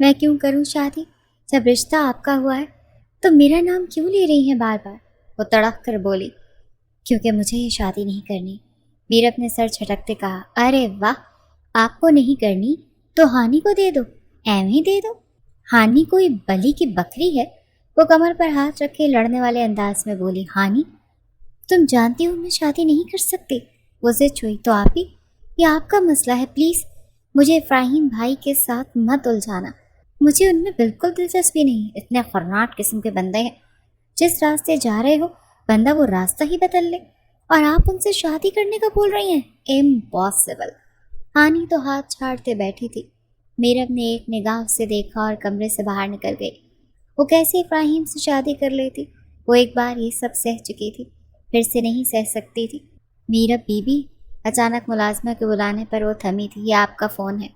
میں کیوں کروں شادی؟ جب رشتہ آپ کا ہوا ہے تو میرا نام کیوں لے رہی ہیں بار بار؟ وہ تڑپ کر بولی۔ کیونکہ مجھے یہ شادی نہیں کرنی، میرب نے سر جھٹکتے کہا۔ ارے واہ، آپ کو نہیں کرنی تو ہانی کو دے دو، ایویں دے دو۔ ہانی کوئی بلی کی بکری ہے؟ وہ کمر پر ہاتھ رکھے لڑنے والے انداز میں بولی۔ ہانی، تم جانتی ہو میں شادی نہیں کر سکتی۔ وہ ضد ہوئی۔ تو آپ ہی، یہ آپ کا مسئلہ ہے، پلیز مجھے افراہیم بھائی کے ساتھ مت الجھانا، مجھے ان میں بالکل دلچسپی نہیں۔ اتنے خرناٹ قسم کے بندے ہیں، جس راستے جا رہے ہو بندہ وہ راستہ ہی بدل لے، اور آپ ان سے شادی کرنے کا بول رہی ہیں؟ امپاسبل۔ ہانی تو ہاتھ چھاڑتے بیٹھی تھی۔ میرب نے ایک نگاہ اسے دیکھا اور کمرے سے باہر نکل گئی۔ وہ کیسے افراہیم سے شادی کر لیتی؟ وہ ایک بار یہ سب سہ چکی تھی، پھر سے نہیں سہ سکتی تھی۔ میرب بی بی، اچانک ملازمہ کے بلانے پر وہ تھمی تھی۔ یہ آپ کا فون ہے۔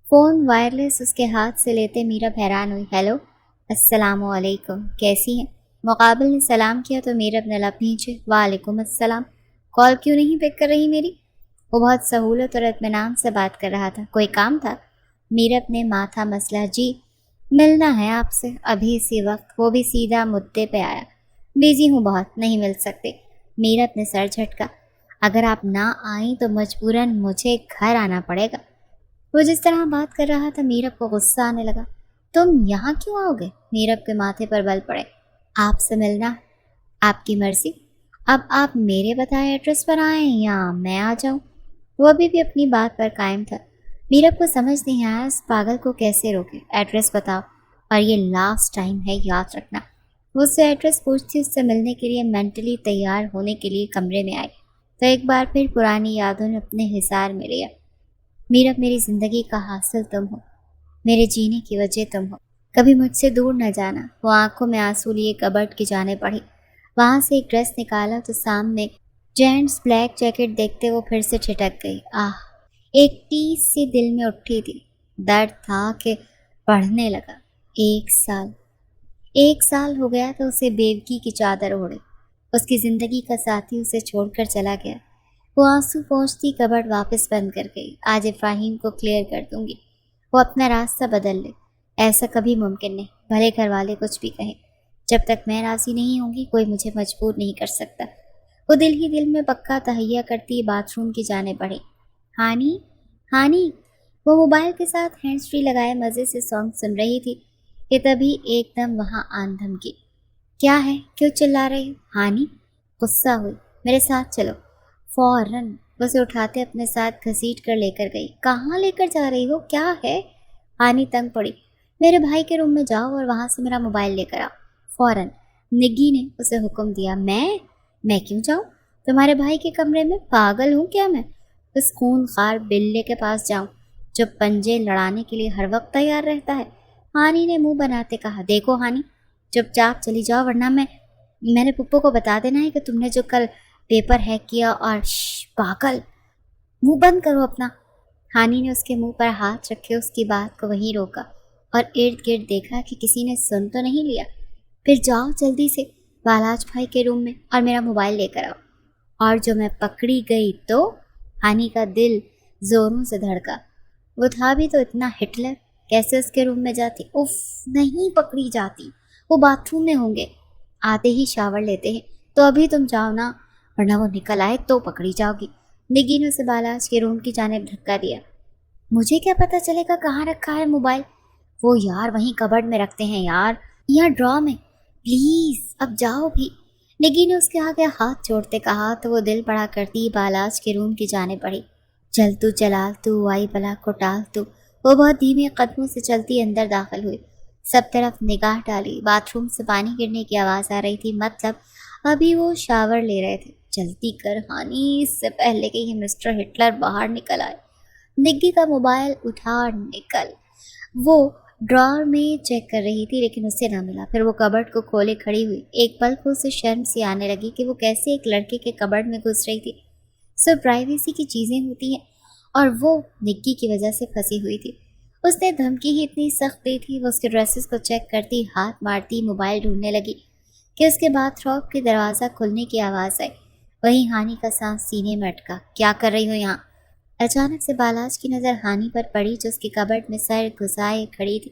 فون وائرلیس اس کے ہاتھ سے لیتے میرب حیران ہوئی۔ ہیلو، السلام علیکم، کیسی ہیں؟ مقابل نے سلام کیا تو میرب نے لب نیچے۔ وعلیکم السلام، کال کیوں نہیں پک کر رہی میری؟ وہ بہت سہولت اور اطمینان سے بات کر رہا تھا۔ کوئی کام تھا؟ میرب نے ماتھا مسلا۔ جی، ملنا ہے آپ سے، ابھی اسی وقت۔ وہ بھی سیدھا مدعے پہ آیا۔ بیزی ہوں بہت، نہیں مل سکتے۔ میرب نے سر جھٹکا۔ اگر آپ نہ آئیں تو مجبوراً مجھے گھر آنا پڑے گا۔ وہ جس طرح بات کر رہا تھا میرب کو غصہ آنے لگا۔ تم یہاں کیوں آؤ گے؟ میرب کے ماتھے پر بل پڑے۔ آپ سے ملنا، آپ کی مرضی۔ اب آپ میرے بتائے ایڈریس پر آئیں یا میں آ جاؤں؟ وہ ابھی بھی اپنی بات پر قائم تھا۔ میرب کو سمجھ نہیں آیا اس پاگل کو کیسے روکے۔ ایڈریس بتاؤ، اور یہ لاسٹ ٹائم ہے، یاد رکھنا۔ وہ اس سے ایڈریس پوچھتی، اس سے ملنے کے لیے مینٹلی تیار ہونے کے لیے کمرے میں آئی تو ایک بار پھر پرانی یادوں نے اپنے حصار میں لیا۔ میرب، میری زندگی کا حاصل تم ہو، میرے جینے کی وجہ تم ہو، کبھی مجھ سے دور نہ جانا۔ وہ آنکھوں میں آنسو لیے کبرڈ کی جانے پڑی۔ وہاں سے ایک ڈریس نکالا تو سامنے جینٹس بلیک جیکٹ دیکھتے وہ پھر سے چھٹک گئی۔ آہ، ایک ٹیس سی دل میں اٹھی تھی۔ درد تھا کہ بڑھنے لگا۔ ایک سال ہو گیا تو اسے بیوگی کی چادر اوڑھے۔ اس کی زندگی کا ساتھی اسے چھوڑ کر چلا گیا۔ وہ آنسو پہنچتی کبرڈ واپس بند کر گئی۔ آج افراہیم کو کلیئر کر دوں گی، وہ اپنا راستہ بدل لے۔ ایسا کبھی ممکن نہیں، بھلے گھر والے کچھ بھی کہیں، جب تک میں راضی نہیں ہوں گی کوئی مجھے مجبور نہیں کر سکتا۔ وہ دل ہی دل میں پکا تہیا کرتی باتھ روم کی جانے بڑھی۔ ہانی، ہانی، وہ موبائل کے ساتھ ہینڈز فری لگائے مزے سے سانگ سن رہی تھی کہ تبھی ایک دم وہاں آن دھمکی۔ کیا ہے، کیوں چلا رہی ہو؟ ہانی غصہ ہوئی۔ میرے ساتھ چلو۔ فوراً اسے اٹھاتے اپنے ساتھ گھسیٹ کر لے کر گئی۔ کہاں لے کر جا رہی ہو، کیا ہے؟ ہانی تنگ پڑی۔ میرے بھائی کے روم میں جاؤ اور وہاں سے میرا موبائل لے کر آؤ، فوراً۔ نگی نے اسے حکم دیا۔ میں کیوں جاؤں تمہارے بھائی کے کمرے میں؟ پاگل ہوں کیا میں اس خون خار بلے کے پاس جاؤں جو پنجے لڑانے کے لیے ہر وقت تیار رہتا ہے؟ ہانی نے منہ بناتے کہا۔ دیکھو ہانی، چپ چاپ چلی جاؤ ورنہ میں نے پپو کو بتا دینا ہے کہ تم نے جو کل پیپر ہیک کیا اور پاگل، منہ بند کرو اپنا۔ ہانی نے اس کے منہ پر ہاتھ رکھے اس کی بات کو وہیں روکا اور ارد گرد دیکھا کہ کسی نے سن تو نہیں لیا۔ پھر جاؤ جلدی سے بالاج بھائی کے روم میں اور میرا موبائل لے کر آؤ۔ اور جو میں پکڑی گئی تو؟ ہانی کا دل زوروں سے دھڑکا۔ وہ تھا بھی تو اتنا ہٹلر، کیسے اس کے روم میں جاتی؟ اف، نہیں پکڑی جاتی، وہ باتھ روم میں ہوں گے، آتے ہی شاور لیتے ہیں۔ تو ابھی تم جاؤ نا، ورنہ وہ نکل آئے تو پکڑی جاؤ گی۔ نگی نے اسے بالاج کے روم کی جانب دھکا دیا۔ مجھے کیا پتہ چلے گا کہاں رکھا ہے موبائل؟ وہ یار وہیں کبرڈ میں رکھتے ہیں یار، یا ڈرا میں۔ پلیز اب جاؤ بھی، نگی نے اس کے آگے ہاتھ جوڑتے کہا تو وہ دل بڑا کرتی بالاج کے روم کی جانب بڑھی۔ چل تو چلال تو، آئی بلا کو ٹال تو۔ وہ بہت دھیمے قدموں سے چلتی اندر داخل ہوئی۔ سب طرف نگاہ ڈالی، باتھ روم سے پانی گرنے کی آواز آ رہی تھی، مطلب ابھی وہ شاور لے رہے تھے۔ جلدی کر ہانی، اس سے پہلے کہ یہ مسٹر ہٹلر باہر نکل آئے۔ نگی کا موبائل اٹھا اور نکل۔ وہ ڈرار میں چیک کر رہی تھی لیکن اسے نہ ملا۔ پھر وہ کبرڈ کو کھولے کھڑی ہوئی۔ ایک پل کو اسے شرم سی آنے لگی کہ وہ کیسے ایک لڑکے کے کبرڈ میں گھس رہی تھی۔ سب پرائیویسی کی چیزیں ہوتی ہیں اور وہ نگی کی وجہ سے پھنسی ہوئی تھی۔ اس نے دھمکی ہی اتنی سخت دی تھی۔ وہ اس کے ڈریسز کو چیک کرتی، ہاتھ مارتی موبائل ڈھونڈنے لگی کہ اس کے باتھ روم کے دروازہ کھلنے کی آواز آئی۔ وہیں ہانی کا سانس سینے میں اٹکا۔ کیا کر رہی ہو یہاں؟ اچانک سے بالاج کی نظر ہانی پر پڑی جو اس کی کبرڈ میں سر گھسائے کھڑی تھی۔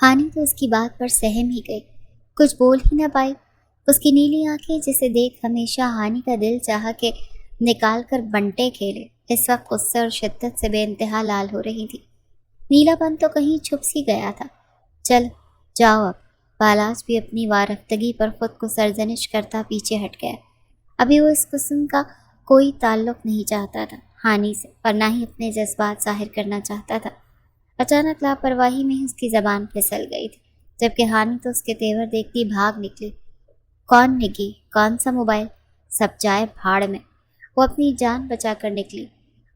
ہانی تو اس کی بات پر سہم ہی گئی، کچھ بول ہی نہ پائی۔ اس کی نیلی آنکھیں جسے دیکھ ہمیشہ ہانی کا دل چاہا کہ نکال کر بنٹے کھیلے، اس وقت غصے اور شدت سے بے انتہا لال ہو رہی تھی۔ نیلا پن تو کہیں چھپ سی گیا تھا۔ چل جاؤ اب۔ بالاج بھی اپنی وارفتگی پر خود کو سرزنش کرتا پیچھے ہٹ گیا۔ ابھی وہ اس قسم کا کوئی تعلق نہیں چاہتا تھا ہانی سے، اور نہ ہی اپنے جذبات ظاہر کرنا چاہتا تھا۔ اچانک لاپرواہی میں ہی اس کی زبان پھسل گئی تھی، جبکہ ہانی تو اس کے تیور دیکھتی بھاگ نکلی۔ کون نگی؟ کون سا موبائل؟ سب جائے بھاڑ میں۔ وہ اپنی جان بچا کر نکلی۔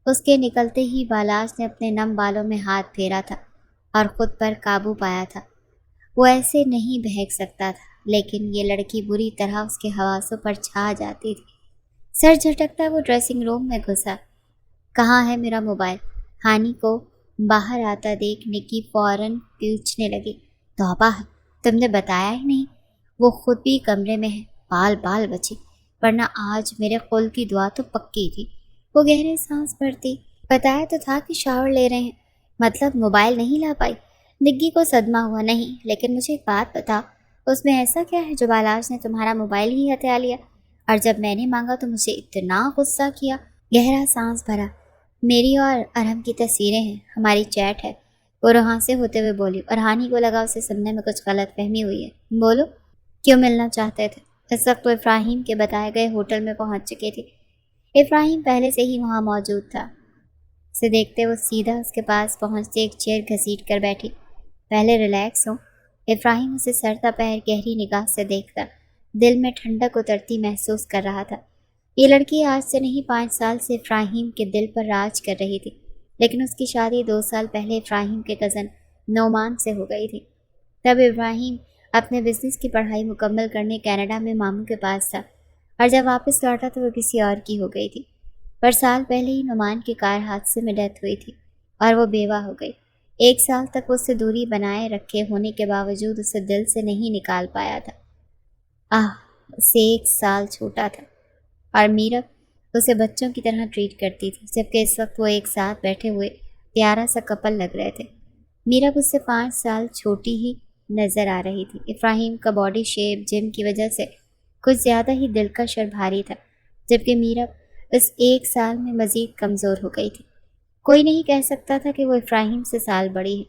اس کے نکلتے ہی بالاج نے اپنے نم بالوں میں ہاتھ پھیرا تھا اور خود پر قابو پایا تھا۔ وہ ایسے نہیں بہک سکتا تھا، لیکن یہ لڑکی بری طرح اس کے حواسوں پر چھا جاتی تھی۔ سر جھٹکتا وہ ڈریسنگ روم میں گھسا۔ کہاں ہے میرا موبائل؟ ہانی کو باہر آتا دیکھ نکی فوراً پوچھنے لگی۔ توبہ ہے، تم نے بتایا ہی نہیں۔ وہ خود بھی کمرے میں ہے، بال بال بچی، ورنہ آج میرے قول کی دعا تو پکی تھی۔ وہ گہرے سانس بھرتی۔ بتایا تو تھا کہ شاور لے رہے ہیں، مطلب موبائل نہیں لا پائی؟ نگی کو صدمہ ہوا۔ نہیں، لیکن مجھے ایک بات بتا، اس میں ایسا کیا ہے جو بالاج نے تمہارا موبائل ہی ہتھیا لیا، اور جب میں نے مانگا تو مجھے اتنا غصہ کیا؟ گہرا سانس بھرا۔ میری اور ارہم کی تصویریں ہیں، ہماری چیٹ ہے، وہ روحاں سے ہوتے ہوئے بولی، اور ہانی کو لگا اسے سننے میں کچھ غلط فہمی ہوئی ہے۔ بولو، کیوں ملنا چاہتے تھے؟ اس وقت وہ ابراہیم کے بتائے گئے ہوٹل میں پہنچ چکی تھی۔ ابراہیم پہلے سے ہی وہاں موجود تھا۔ اسے دیکھتے وہ سیدھا اس کے پاس پہنچتے ایک چیئر گھسیٹ کر بیٹھی۔ پہلے ریلیکس ہو۔ ابراہیم اسے سرتا پہر گہری نگاہ سے دیکھتا دل میں ٹھنڈک اترتی محسوس کر رہا تھا۔ یہ لڑکی آج سے نہیں 5 سال سے ابراہیم کے دل پر راج کر رہی تھی، لیکن اس کی شادی 2 سال پہلے ابراہیم کے کزن نعمان سے ہو گئی تھی۔ تب ابراہیم اپنے بزنس کی پڑھائی مکمل کرنے کینیڈا میں ماموں کے پاس تھا، اور جب واپس لوٹا تو وہ کسی اور کی ہو گئی تھی۔ پر سال پہلے ہی نعمان کی کار حادثے میں ڈیتھ ہوئی تھی، اور وہ بیوہ ہو گئی۔ 1 سال تک وہ اس سے دوری بنائے رکھے ہونے کے باوجود اسے دل سے نہیں نکال پایا تھا۔ اسے 1 سال چھوٹا تھا، اور میرب اسے بچوں کی طرح ٹریٹ کرتی تھی، جبکہ اس وقت وہ ایک ساتھ بیٹھے ہوئے پیارا سا کپل لگ رہے تھے۔ میرب اس سے 5 سال چھوٹی ہی نظر آ رہی تھی۔ ابراہیم کا باڈی شیپ جم کی وجہ سے کچھ زیادہ ہی دلکش اور بھاری تھا، جبکہ میرب اس 1 سال میں مزید کمزور ہو گئی تھی۔ کوئی نہیں کہہ سکتا تھا کہ وہ ابراہیم سے سال بڑی ہے۔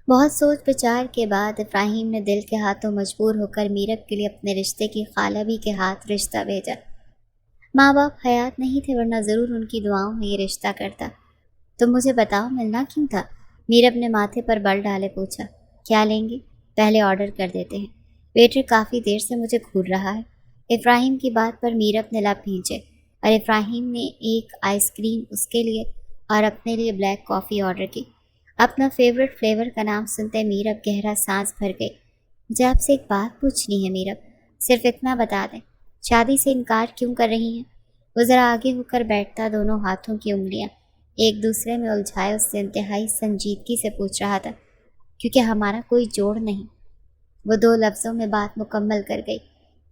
بہت سوچ بچار کے بعد ابراہیم نے دل کے ہاتھوں مجبور ہو کر میرب کے لیے اپنے رشتے کی خالہ بھی کے ہاتھ رشتہ بھیجا۔ ماں باپ حیات نہیں تھے، ورنہ ضرور ان کی دعاؤں میں یہ رشتہ کرتا۔ تم مجھے بتاؤ، ملنا کیوں تھا؟ میرب نے ماتھے پر بل ڈالے پوچھا۔ کیا لیں گے؟ پہلے آرڈر کر دیتے ہیں، ویٹر کافی دیر سے مجھے گھور رہا ہے۔ ابراہیم کی بات پر میرب نے لب بھینچے، اور ابراہیم نے ایک آئس کریم اس کے لیے اور اپنے لیے بلیک کافی آرڈر کی۔ اپنا فیورٹ فلیور کا نام سنتے میرب گہرا سانس بھر گئی۔ مجھے آپ سے ایک بات پوچھنی ہے میرب، صرف اتنا بتا دیں، شادی سے انکار کیوں کر رہی ہیں؟ وہ ذرا آگے ہو کر بیٹھتا دونوں ہاتھوں کی انگلیاں ایک دوسرے میں الجھائے اس سے انتہائی سنجیدگی سے پوچھ رہا تھا۔ کیونکہ ہمارا کوئی جوڑ نہیں۔ وہ 2 لفظوں میں بات مکمل کر گئی۔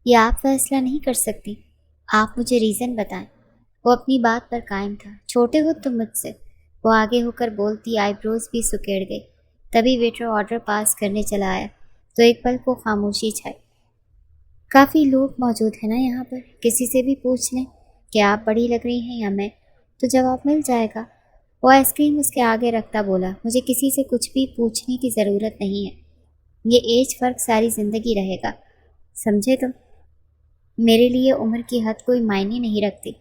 یہ آپ فیصلہ نہیں کر سکتی، آپ مجھے ریزن بتائیں۔ وہ اپنی بات پر قائم تھا۔ چھوٹے ہو تم مجھ سے، وہ آگے ہو کر بولتی آئی بروز بھی سکیڑ گئی۔ تبھی ویٹر آرڈر پاس کرنے چلا آیا تو ایک پل کو خاموشی چھائی۔ کافی لوگ موجود ہیں نا یہاں پر، کسی سے بھی پوچھ لیں کہ آپ بڑی لگ رہی ہیں یا میں، تو جواب مل جائے گا۔ وہ آئس کریم اس کے آگے رکھتا بولا، مجھے کسی سے کچھ بھی پوچھنے کی ضرورت نہیں ہے، یہ ایج فرق ساری زندگی رہے گا، سمجھے تم؟ میرے لیے عمر کی حد کوئی معنی نہیں رکھتی،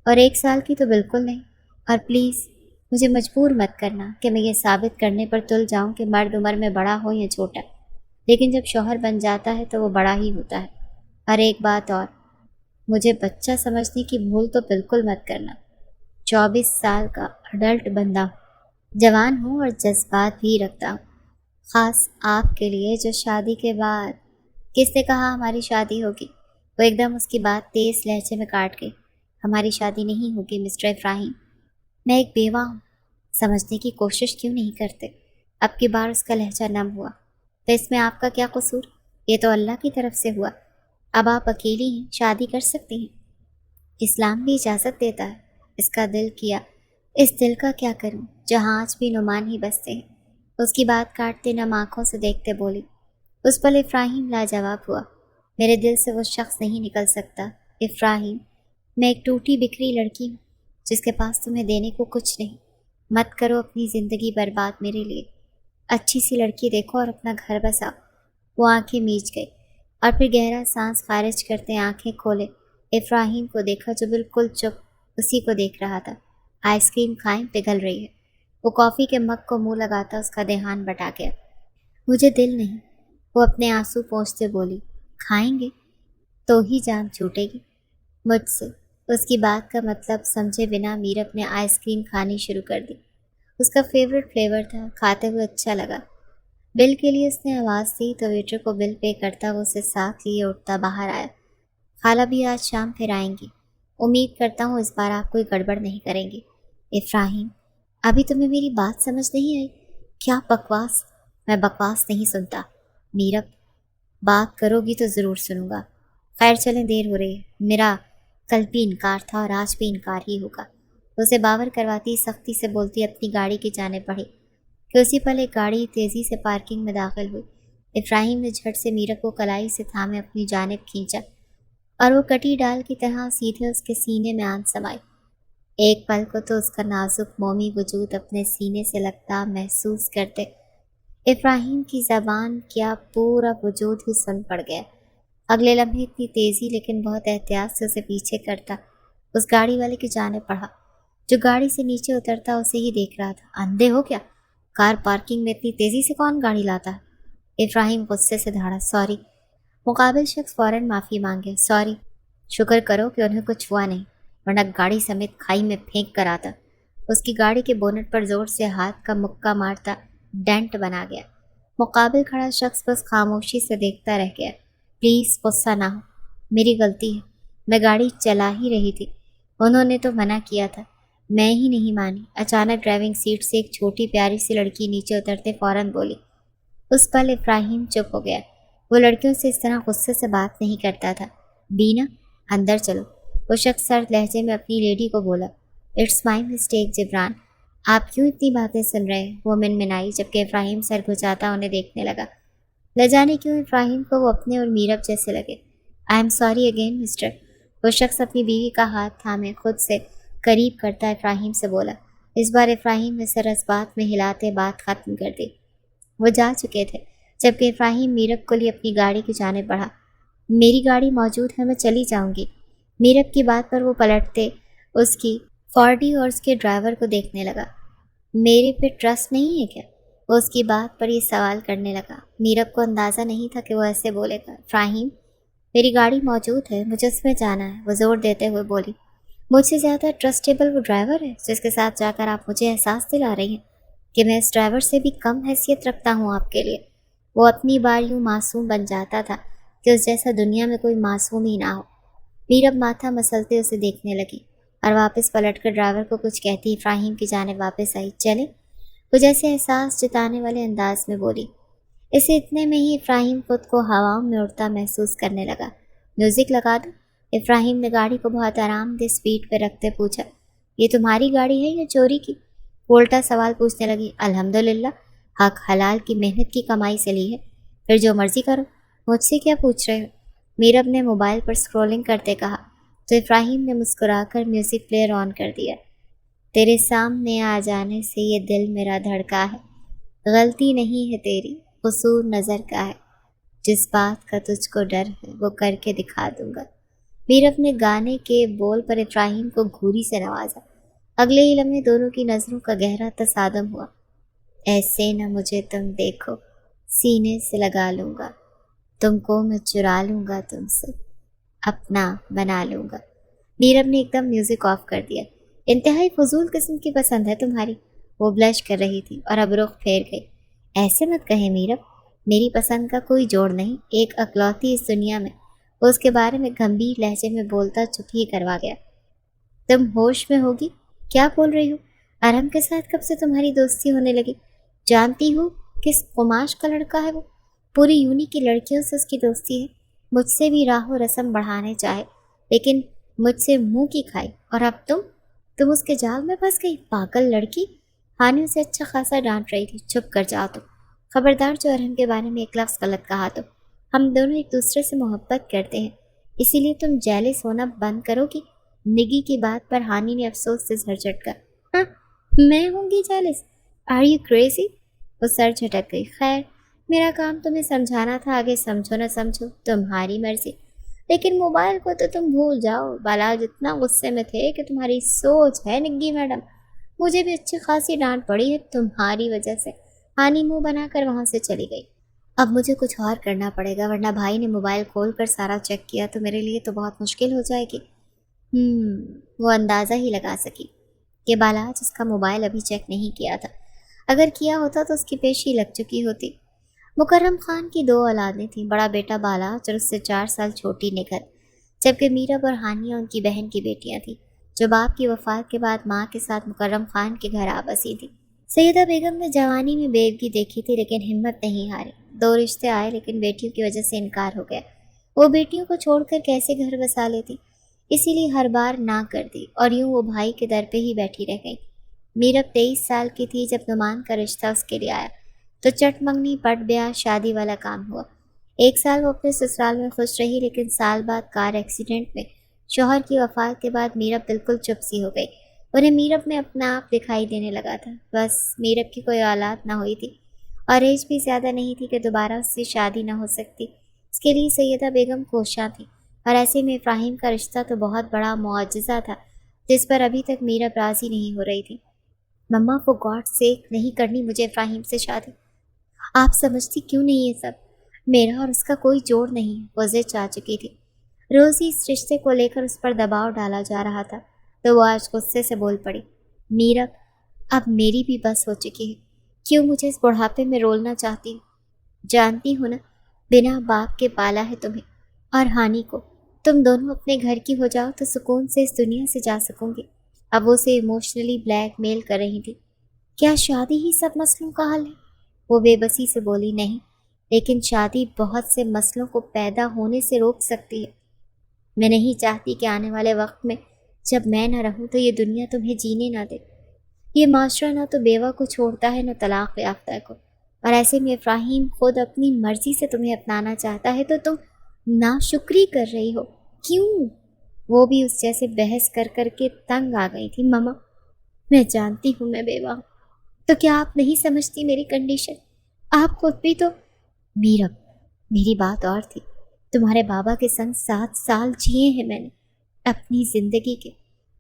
اور 1 سال کی تو بالکل نہیں۔ اور پلیز مجھے مجبور مت کرنا کہ میں یہ ثابت کرنے پر تل جاؤں کہ مرد عمر میں بڑا ہو یا چھوٹا، لیکن جب شوہر بن جاتا ہے تو وہ بڑا ہی ہوتا ہے۔ اور ایک بات اور، مجھے بچہ سمجھنے کی بھول تو بالکل مت کرنا۔ 24 سال کا اڈلٹ بندہ ہوں، جوان ہوں اور جذبات بھی رکھتا ہوں، خاص آپ کے لیے جو شادی کے بعد… کس نے کہا ہماری شادی ہوگی؟ وہ ایک دم اس کی بات تیز لہجے میں کاٹ گئی۔ ہماری شادی نہیں ہوگی مسٹر ابراہیم، میں ایک بیوہ ہوں، سمجھنے کی کوشش کیوں نہیں کرتے؟ اب کی بار اس کا لہجہ نم ہوا۔ تو اس میں آپ کا کیا قصور؟ یہ تو اللہ کی طرف سے ہوا، اب آپ اکیلی ہیں، شادی کر سکتی ہیں، اسلام بھی اجازت دیتا ہے۔ اس کا دل کیا، اس دل کا کیا کروں جہاں آج بھی نعمان ہی بستے ہیں۔ اس کی بات کاٹتے نم آنکھوں سے دیکھتے بولی۔ اس پل افراہیم لاجواب ہوا۔ میرے دل سے وہ شخص نہیں نکل سکتا افراہیم، میں ایک ٹوٹی بکھری لڑکی ہوں جس کے پاس تمہیں دینے کو کچھ نہیں۔ مت کرو اپنی زندگی برباد میرے لیے۔ اچھی سی لڑکی دیکھو اور اپنا گھر بساؤ۔ وہ آنکھیں میچ گئی اور پھر گہرا سانس خارج کرتے آنکھیں کھولے افراہیم کو دیکھا جو بالکل چپ اسی کو دیکھ رہا تھا۔ آئس کریم کھائیں، پگھل رہی ہے۔ وہ کافی کے مگ کو منہ لگاتا اس کا دھیان بٹا گیا۔ مجھے دل نہیں، وہ اپنے آنسو پونچھتے بولی۔ کھائیں گے تو ہی جان چھوٹے گی مجھ سے۔ اس کی بات کا مطلب سمجھے بنا میرب نے آئس کریم کھانی شروع کر دی۔ اس کا فیورٹ فلیور تھا، کھاتے ہوئے اچھا لگا۔ بل کے لیے اس نے آواز دی تو ویٹر کو بل پے کرتا وہ اسے ساتھ لیے اٹھتا باہر آیا۔ خالہ بھی آج شام پھر آئیں گی، امید کرتا ہوں اس بار آپ کوئی گڑبڑ نہیں کریں گے۔ افراہیم، ابھی تمہیں میری بات سمجھ نہیں آئی؟ کیا بکواس؟ میں بکواس نہیں سنتا میرب، بات کرو گی تو ضرور سنوں گا۔ خیر چلیں، دیر ہو رہی ہے۔ میرا کل بھی انکار تھا اور آج بھی انکار ہی ہوگا۔ اسے باور کرواتی سختی سے بولتی اپنی گاڑی کی جانب بڑھی کہ اسی پل ایک گاڑی تیزی سے پارکنگ میں داخل ہوئی۔ افراہیم نے جھٹ سے میرب کو کلائی سے تھامے اپنی جانب کھینچا اور وہ کٹی ڈال کی طرح سیدھے اس کے سینے میں آن سمائی۔ ایک پل کو تو اس کا نازک مومی وجود اپنے سینے سے لگتا محسوس کرتے افراہیم کی زبان کیا پورا وجود ہی سن پڑ گیا۔ اگلے لمحے اتنی تیزی لیکن بہت احتیاط سے اسے پیچھے کرتا اس گاڑی والے کی جانب بڑھا جو گاڑی سے نیچے اترتا اسے ہی دیکھ رہا تھا۔ اندھے ہو کیا؟ کار پارکنگ میں اتنی تیزی سے کون گاڑی لاتا ہے؟ افراہیم غصے سے دھاڑا۔ سوری۔ مقابل شخص فوراً معافی مانگے۔ سوری، شکر کرو کہ انہیں کچھ ہوا نہیں، ورنہ گاڑی سمیت کھائی میں پھینک کر آتا۔ اس کی گاڑی کے بونٹ پر زور سے ہاتھ کا مکہ مارتا ڈینٹ بنا گیا۔ مقابل کھڑا شخص بس خاموشی سے دیکھتا رہ گیا۔ پلیز غصہ نہ ہو، میری غلطی ہے، میں گاڑی چلا ہی رہی تھی، انہوں نے تو منع کیا تھا، میں ہی نہیں مانی۔ اچانک ڈرائیونگ سیٹ سے ایک چھوٹی پیاری سی لڑکی نیچے اترتے فوراً بولی۔ اس پل افراہیم چپ ہو گیا۔ وہ لڑکیوں سے اس طرح غصے سے بات نہیں کرتا تھا۔ بینا، اندر چلو، وہ شخص سرد لہجے میں اپنی لیڈی کو بولا۔ اٹس مائی مسٹیک جبران، آپ کیوں اتنی باتیں سن رہے ہیں؟ وہ منمنائی جبکہ افراہیم سر گھچاتا انہیں دیکھنے لگا۔ نہ جانے کیوں افراہیم کو وہ اپنے اور میرب جیسے لگے۔ I am sorry again mister, وہ شخص اپنی بیوی کا ہاتھ تھامے خود سے قریب کرتا افراہیم سے بولا۔ اس بار افراہیم نے سر اس بات میں ہلاتے بات ختم کر دی۔ وہ جا چکے تھے جبکہ افراہیم میرب کو لیے اپنی گاڑی کی جانب بڑھا۔ میری گاڑی موجود ہے، میں چلی جاؤں گی۔ میرب کی بات پر وہ پلٹتے اس کی فارڈی اور اس کے ڈرائیور کو دیکھنے لگا۔ میرے پہ ٹرسٹ نہیں ہے کیا؟ وہ اس کی بات پر یہ سوال کرنے لگا۔ میرب کو اندازہ نہیں تھا کہ وہ ایسے بولے گا۔ افراہیم، میری گاڑی موجود ہے، مجھے اس میں جانا ہے، وہ زور دیتے ہوئے بولی۔ مجھ سے زیادہ ٹرسٹیبل وہ ڈرائیور ہے جس کے ساتھ جا کر آپ مجھے احساس دلا رہی ہیں کہ میں اس ڈرائیور سے بھی کم حیثیت رکھتا ہوں آپ کے لیے۔ وہ اپنی بار یوں معصوم بن جاتا تھا کہ اس جیسا دنیا میں کوئی معصوم ہی نہ ہو۔ میرب ماتھا مسلتے اسے دیکھنے لگی اور واپس پلٹ کر ڈرائیور کو کچھ کہتی افراہیم کی جانب واپس آئی۔ چلے، وہ جیسے احساس جتانے والے انداز میں بولی۔ اسے اتنے میں ہی افراہیم خود کو ہواؤں میں اڑتا محسوس کرنے لگا۔ میوزک لگا دو؟ افراہیم نے گاڑی کو بہت آرام دہ سپیڈ پہ رکھتے پوچھا۔ یہ تمہاری گاڑی ہے یا چوری کی؟ وہ الٹا سوال پوچھنے لگی۔ الحمدللہ، حق حلال کی محنت کی کمائی سے لی ہے، پھر جو مرضی کرو، مجھ سے کیا پوچھ رہے ہو؟ میرب نے موبائل پر سکرولنگ کرتے کہا تو افراہیم نے مسکرا کر میوزک پلیئر آن کر دیا۔ تیرے سامنے آ جانے سے یہ دل میرا دھڑکا ہے، غلطی نہیں ہے تیری، قصور نظر کا ہے، جس بات کا تجھ کو ڈر ہے وہ کر کے دکھا دوں گا۔ میرب نے گانے کے بول پر افراہیم کو گھوری سے نوازا۔ اگلے ہی لمحے دونوں کی نظروں کا گہرا تصادم ہوا۔ ایسے نہ مجھے تم دیکھو، سینے سے لگا لوں گا، تم کو میں چرا لوں گا، تم سے اپنا بنا لوں گا۔ میرب نے ایک دم میوزک آف کر دیا۔ انتہائی فضول قسم کی پسند ہے تمہاری، وہ بلش کر رہی تھی اور اب رخ پھیر گئی۔ ایسے مت کہیں میرب، میری پسند کا کوئی جوڑ نہیں، ایک اکلوتی اس دنیا میں۔ وہ اس کے بارے میں گمبھیر لہجے میں بولتا چپ ہی کروا گیا۔ تم ہوش میں ہوگی؟ کیا بول رہی ہو؟ ارم کے ساتھ کب سے تمہاری دوستی ہونے لگی؟ جانتی ہو کس قماش کا لڑکا ہے وہ؟ پوری یونی کی لڑکیوں سے اس کی دوستی ہے، مجھ سے بھی راہ و رسم بڑھانے چاہے، لیکن مجھ سے منہ کی کھائی، اور اب تم اس کے جال میں پھنس گئی، پاگل لڑکی۔ ہانی اسے اچھا خاصا ڈانٹ رہی تھی، چپ کر جاؤ تم، خبردار جو ارحم کے بارے میں ایک لفظ غلط کہا تو، ہم دونوں ایک دوسرے سے محبت کرتے ہیں، اسی لیے تم جیلس ہونا بند کرو گی۔ نگی کی بات پر ہانی نے افسوس سے سر جھٹکا۔ ہاں، میں ہوں گی جیلس؟ Are you crazy? وہ سر جھٹک گئی۔ خیر، میرا کام تمہیں سمجھانا تھا، آگے سمجھو نہ سمجھو تمہاری مرضی، لیکن موبائل کو تو تم بھول جاؤ۔ بالا اتنا غصے میں تھے کہ تمہاری سوچ ہے نگی میڈم، مجھے بھی اچھی خاصی ڈانٹ پڑی ہے تمہاری وجہ سے۔ ہانی منہ بنا کر وہاں سے چلی گئی۔ اب مجھے کچھ اور کرنا پڑے گا، ورنہ بھائی نے موبائل کھول کر سارا چیک کیا تو میرے لیے تو بہت مشکل ہو جائے گی۔ وہ اندازہ ہی لگا سکی کہ بالاج اس کا موبائل ابھی چیک نہیں کیا تھا، اگر کیا ہوتا تو اس کی پیشی لگ چکی ہوتی۔ مکرم خان کی 2 اولادیں تھیں، بڑا بیٹا بالاج اور اس سے 4 سال چھوٹی نگہت، جبکہ میرب اور ہانیہ ان کی بہن کی بیٹیاں تھیں، جو باپ کی وفات کے بعد ماں کے ساتھ مکرم خان کے گھر آ بسی تھی۔ سیدہ بیگم نے جوانی میں بیوگی دیکھی تھی لیکن ہمت نہیں ہاری، 2 رشتے آئے لیکن بیٹیوں کی وجہ سے انکار ہو گیا۔ وہ بیٹیوں کو چھوڑ کر کیسے گھر بسا لیتی، اسی لیے ہر بار نہ کر دی اور یوں وہ بھائی کے در پہ ہی بیٹھی رہ گئی۔ میرب 23 سال کی تھی جب نعمان کا رشتہ اس کے لیے آیا تو چٹ منگنی پٹ بیاہ شادی والا کام ہوا۔ 1 سال وہ اپنے سسرال میں خوش رہی، لیکن سال بعد کار ایکسیڈنٹ میں شوہر کی وفات کے بعد میرب بالکل چپ سی ہو گئی۔ انہیں میرب میں اپنا آپ دکھائی دینے لگا تھا، بس میرب کی کوئی اولاد نہ ہوئی تھی اور ایج بھی زیادہ نہیں تھی کہ دوبارہ اس سے شادی نہ ہو سکتی۔ اس کے لیے سیدہ بیگم کوشاں تھی، اور ایسے میں ابراہیم کا رشتہ تو بہت بڑا معجزہ تھا جس پر ابھی تک میرب راضی نہیں ہو رہی تھی۔ مما فور گاڈ سیک نہیں کرنی مجھے ابراہیم سے شادی، آپ سمجھتی کیوں نہیں یہ سب؟ میرا اور اس کا کوئی جوڑ نہیں، وہ ضد چاہ چکی تھی۔ روز ہی اس رشتے کو لے کر اس پر دباؤ ڈالا جا رہا تھا تو وہ آج غصے سے بول پڑی۔ میرب، اب میری بھی بس ہو چکی ہے، کیوں مجھے اس بڑھاپے میں رولنا چاہتی ہوں؟ جانتی ہو نا، بنا باپ کے پالا ہے تمہیں اور ہانی کو، تم دونوں اپنے گھر کی ہو جاؤ تو سکون سے اس دنیا سے جا سکوں گی۔ اب وہ اسے ایموشنلی بلیک میل کر رہی تھی۔ کیا شادی ہی سب مسئلوں کا حل ہے؟ وہ بے بسی سے بولی۔ نہیں، لیکن شادی بہت سے مسئلوں کو پیدا ہونے سے روک سکتی ہے۔ میں نہیں چاہتی کہ آنے والے وقت میں جب میں نہ رہوں تو یہ دنیا تمہیں جینے نہ دے۔ یہ معاشرہ نہ تو بیوہ کو چھوڑتا ہے نہ طلاق یافتہ کو، اور ایسے میں ابراہیم خود اپنی مرضی سے تمہیں اپنانا چاہتا ہے تو تم ناشکری کر رہی ہو۔ کیوں؟ وہ بھی اس جیسے بحث کر کر کے تنگ آ گئی تھی۔ مما، میں جانتی ہوں میں بیوہ ہوں، تو کیا آپ نہیں سمجھتی میری کنڈیشن؟ آپ خود بھی تو… میرب، میری بات اور تھی، تمہارے بابا کے سنگ 7 سال جیے ہیں میں نے اپنی زندگی کے،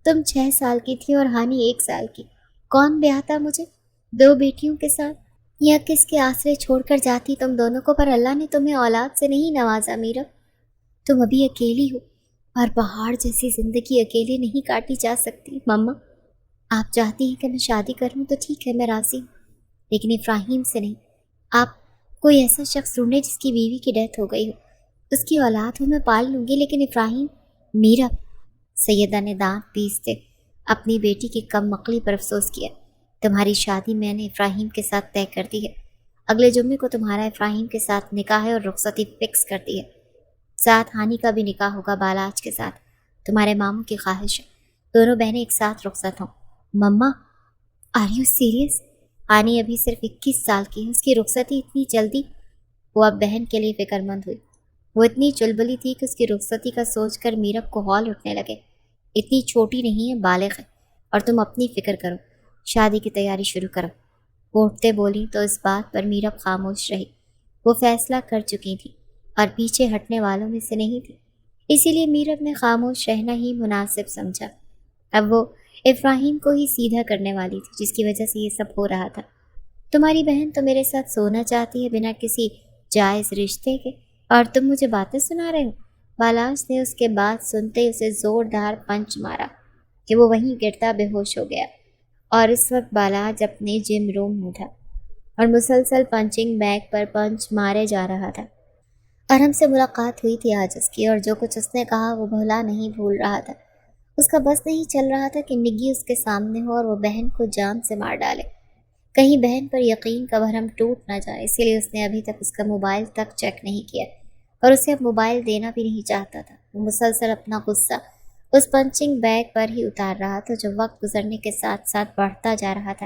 تم 6 سال کی تھی اور ہانی 1 سال کی، کون بیاہتا مجھے 2 بیٹیوں کے ساتھ؟ یا کس کے آسرے چھوڑ کر جاتی تم دونوں کو؟ پر اللہ نے تمہیں اولاد سے نہیں نوازا میرب، تم ابھی اکیلی ہو اور پہاڑ جیسی زندگی اکیلے نہیں کاٹی جا سکتی۔ مما، آپ چاہتی ہیں کہ میں شادی کروں تو ٹھیک ہے، میں راضی ہوں، لیکن ابراہیم سے نہیں۔ آپ کوئی ایسا شخص ڈھونڈے جس کی بیوی کی ڈیتھ ہو گئی ہو، اس کی اولاد ہو، میں پال لوں گی، لیکن ابراہیم… میرب، سیدہ نے دانت پیستے اپنی بیٹی کی کم عقلی پر افسوس کیا۔ تمہاری شادی میں نے ابراہیم کے ساتھ طے کر دی ہے، اگلے جمعے کو تمہارا ابراہیم کے ساتھ نکاح ہے اور رخصتی فکس کر دی ہے، ساتھ ہانی کا بھی نکاح ہوگا بالاج کے ساتھ، تمہارے ماموں کی خواہش ہے دونوں بہنیں ایک ساتھ رخصت ہوں۔ مما، آر یو سیریس؟ ہانی ابھی صرف 21 سال کی ہے، اس کی رخصتی اتنی جلدی؟ وہ اب بہن کے لیے فکر مند ہوئی۔ وہ اتنی چلبلی تھی کہ اس کی رخصتی کا سوچ کر میرب کو ہول اٹھنے لگے۔ اتنی چھوٹی نہیں ہے، بالغ ہے، اور تم اپنی فکر کرو، شادی کی تیاری شروع کرو۔ وہ اٹھتے بولی تو اس بات پر میرب خاموش رہی۔ وہ فیصلہ کر چکی تھی اور پیچھے ہٹنے والوں میں سے نہیں تھی، اسی لیے میرب نے خاموش رہنا ہی مناسب سمجھا۔ اب وہ ابراہیم کو ہی سیدھا کرنے والی تھی جس کی وجہ سے یہ سب ہو رہا تھا۔ تمہاری بہن تو میرے ساتھ سونا چاہتی ہے بنا کسی جائز رشتے کے، اور تم مجھے باتیں سنا رہے ہو؟ بالاج نے اس کے بعد سنتے ہی اسے زوردار پنچ مارا کہ وہ وہیں گرتا بے ہوش ہو گیا، اور اس وقت بالاج اپنے جم روم میں تھا اور مسلسل پنچنگ بیگ پر پنچ مارے جا رہا تھا۔ ارحم سے ملاقات ہوئی تھی آج اس کی، اور جو کچھ اس نے کہا وہ بھلا نہیں بھول رہا تھا۔ اس کا بس نہیں چل رہا تھا کہ نگی اس کے سامنے ہو اور وہ بہن کو جان سے مار ڈالے، کہیں بہن پر یقین کا بھرم ٹوٹ نہ جائے۔ اسی لیے اس نے ابھی تک اس کا موبائل تک چیک نہیں کیا، اور اسے اب موبائل دینا بھی نہیں چاہتا تھا۔ وہ مسلسل اپنا غصہ اس پنچنگ بیگ پر ہی اتار رہا تھا جو وقت گزرنے کے ساتھ ساتھ بڑھتا جا رہا تھا۔